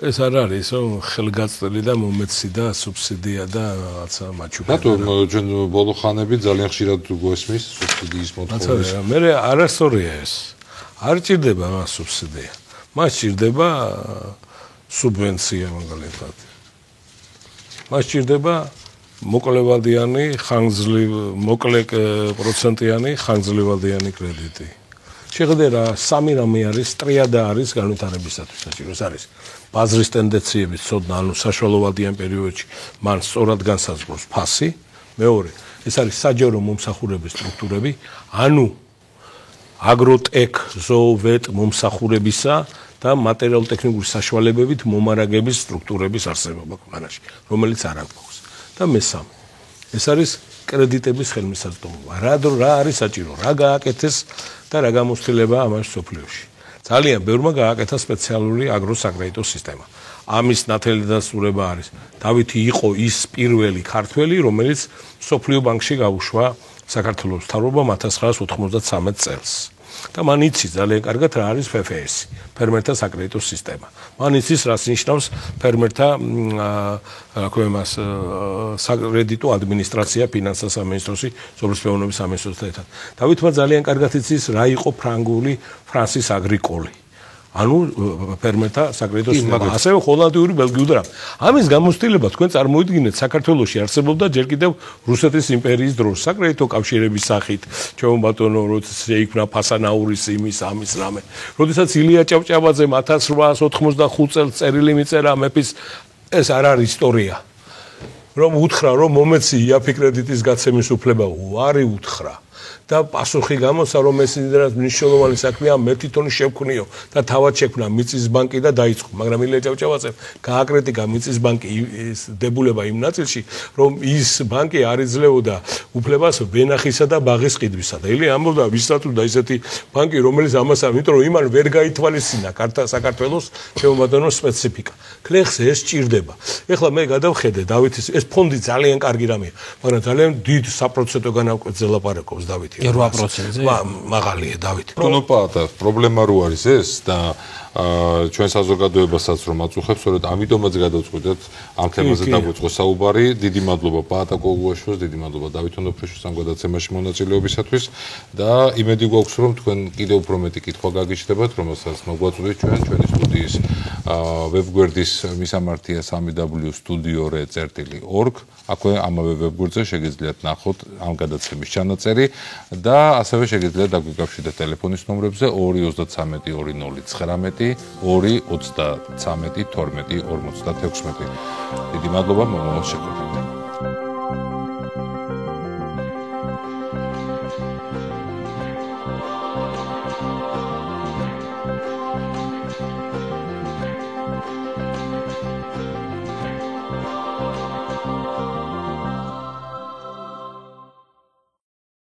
ეს არ არის რომ ხელგაწერი და მომეცი და სუბსიდია და რაღაცა მაჩუბი. რატომ ჩვენ ბოლო ხანები ძალიან ხშირად გვესმის სუბსიდიის მოთხოვნა. მე არასწორია ეს. არ ჭირდება მას სუბსიდია. მას ჭირდება სუბვენცია მაგალითად. მას ჭირდება მოკლევადიანი მოკლე პროცენტიანი ხანგრძლივადიანი კრედიტი. შეხედა სამი რამე არის, ტრიადა არის განვითარებისათვის საჭიროს არის. ბაზრის ტენდენციების ცოდნა, ანუ საშუალოვადიან პერიოდში მან სწორად განსაზღვროს ფასი. მეორე, ეს არის საჯარო მომსახურების სტრუქტურები, ანუ აგროტექ, ზოოვეტ მომსახურებისა და მატერიალურ-ტექნიკური საშუალებებით მომარაგების სტრუქტურების არსებობა ქვეყანაში, რომელიც არ აქვს. და მესამე, ეს არის კრედიტების ხელმისაწვდომობა. რა არის საჭირო, რა გააკეთეს და რა გამოცდილება ამაში სოფლიოში. ძალიან ბევრმა გააკეთა სპეციალური აგროსაკრედიტო სისტემა. ამის ნათელი დასტურება არის. დავითი იყო ის პირველი ქართველი, რომელიც სოფლიო ბანკში გაუშვა საქართველოს მთავრობამ 1993 წელს. და მან იცის ძალიან კარგად რა არის FFS, ფერმერთა საკრედიტო სისტემა. მან იცის რას ნიშნავს ფერმერთა საკრედიტო ადმინისტრაცია ფინანსთა სამინისტროში, სოფლის მეურნეობის სამინისტროსთან ერთად. დავითმა ძალიან კარგად იცის რა იყო ფრანსის აგრიკოლი. ანუ ფერმერთა საკრედიტო სისტემა, ასევე ჰოლანდიური, ბელგიური და ამის გამოცდილება თქვენ წარმოიდგინეთ საქართველოში არსებობდა ჯერ კიდევ რუსეთის იმპერიის დროს საკრედიტო კავშირების სახით, ჩემო ბატონო, როცა შეიქმნა ფასანაურის ამის რამე. როდესაც ილია ჭავჭავაძემ 1885 წელს წერილი მიწერა მეფის, ეს არ არის ისტორია. რომ უთხრა რომ მომეცი იაფი კრედიტის გაცემის უფლება უარი უთხრა. და პასუხი გამოსცა რომ ეს იმდენად მნიშვნელოვანი საქმეა მე თვითონ შევქმნიო და თავად შექმნა მიწის ბანკი და დაიწყო მაგრამ ილია ჭავჭავაძემ გააკრიტიკა მიწის ბანკის დებულება იმ ნაწილში რომ ის ბანკი არ იძლეოდა უფლებას ვენახისა და ბაღის ყიდვისა და ილია ამბობდა ვისწრაფდა ისეთი ბანკი რომელიც ამას ამიტომ რომ იმან ვერ გაითვალისწინა საქართველოს შემოგვადანო სპეციფიკა ქლეხს ეს ჭირდება ეხლა მე გადავხედე დავითის ეს ფონდი ძალიან კარგი რამეა მაგრამ ძალიან დიდ საპროცენტო განაკვეთზე ლაპარაკობს დავითი 8%-ზე მაღალია დავითი კონოპატა პრობლემა რო არის ეს და ჩვენ საზოგადოებასაც რომ აწუხებს, სწორედ ამიტომაც გადავწყვიტეთ ამ თემაზე დაგვიწყო საუბარი. დიდი მადლობა პაატა კოგუაშვილს, დიდი მადლობა დავით ონოფრიშვილს ამ გადაცემაში მონაწილეობისათვის და იმედი გვაქვს რომ თქვენ კიდევ უფრო მეტი კითხვა გაგიჩნდებათ, რომელსაც მოგვაწვდით ჩვენი სტუდიის ვებგვერდის მისამართია www.studio.org. აქვე ამავე ვებგვერდზე შეგიძლიათ ნახოთ ამ გადაცემის ჩანაწერი და ასევე შეგიძლიათ დაგვიკავშირდეთ ტელეფონის ნომრებზე 233 2019 2 33 12 56. დიდი მადლობა მომავალ შეხვედრამდე.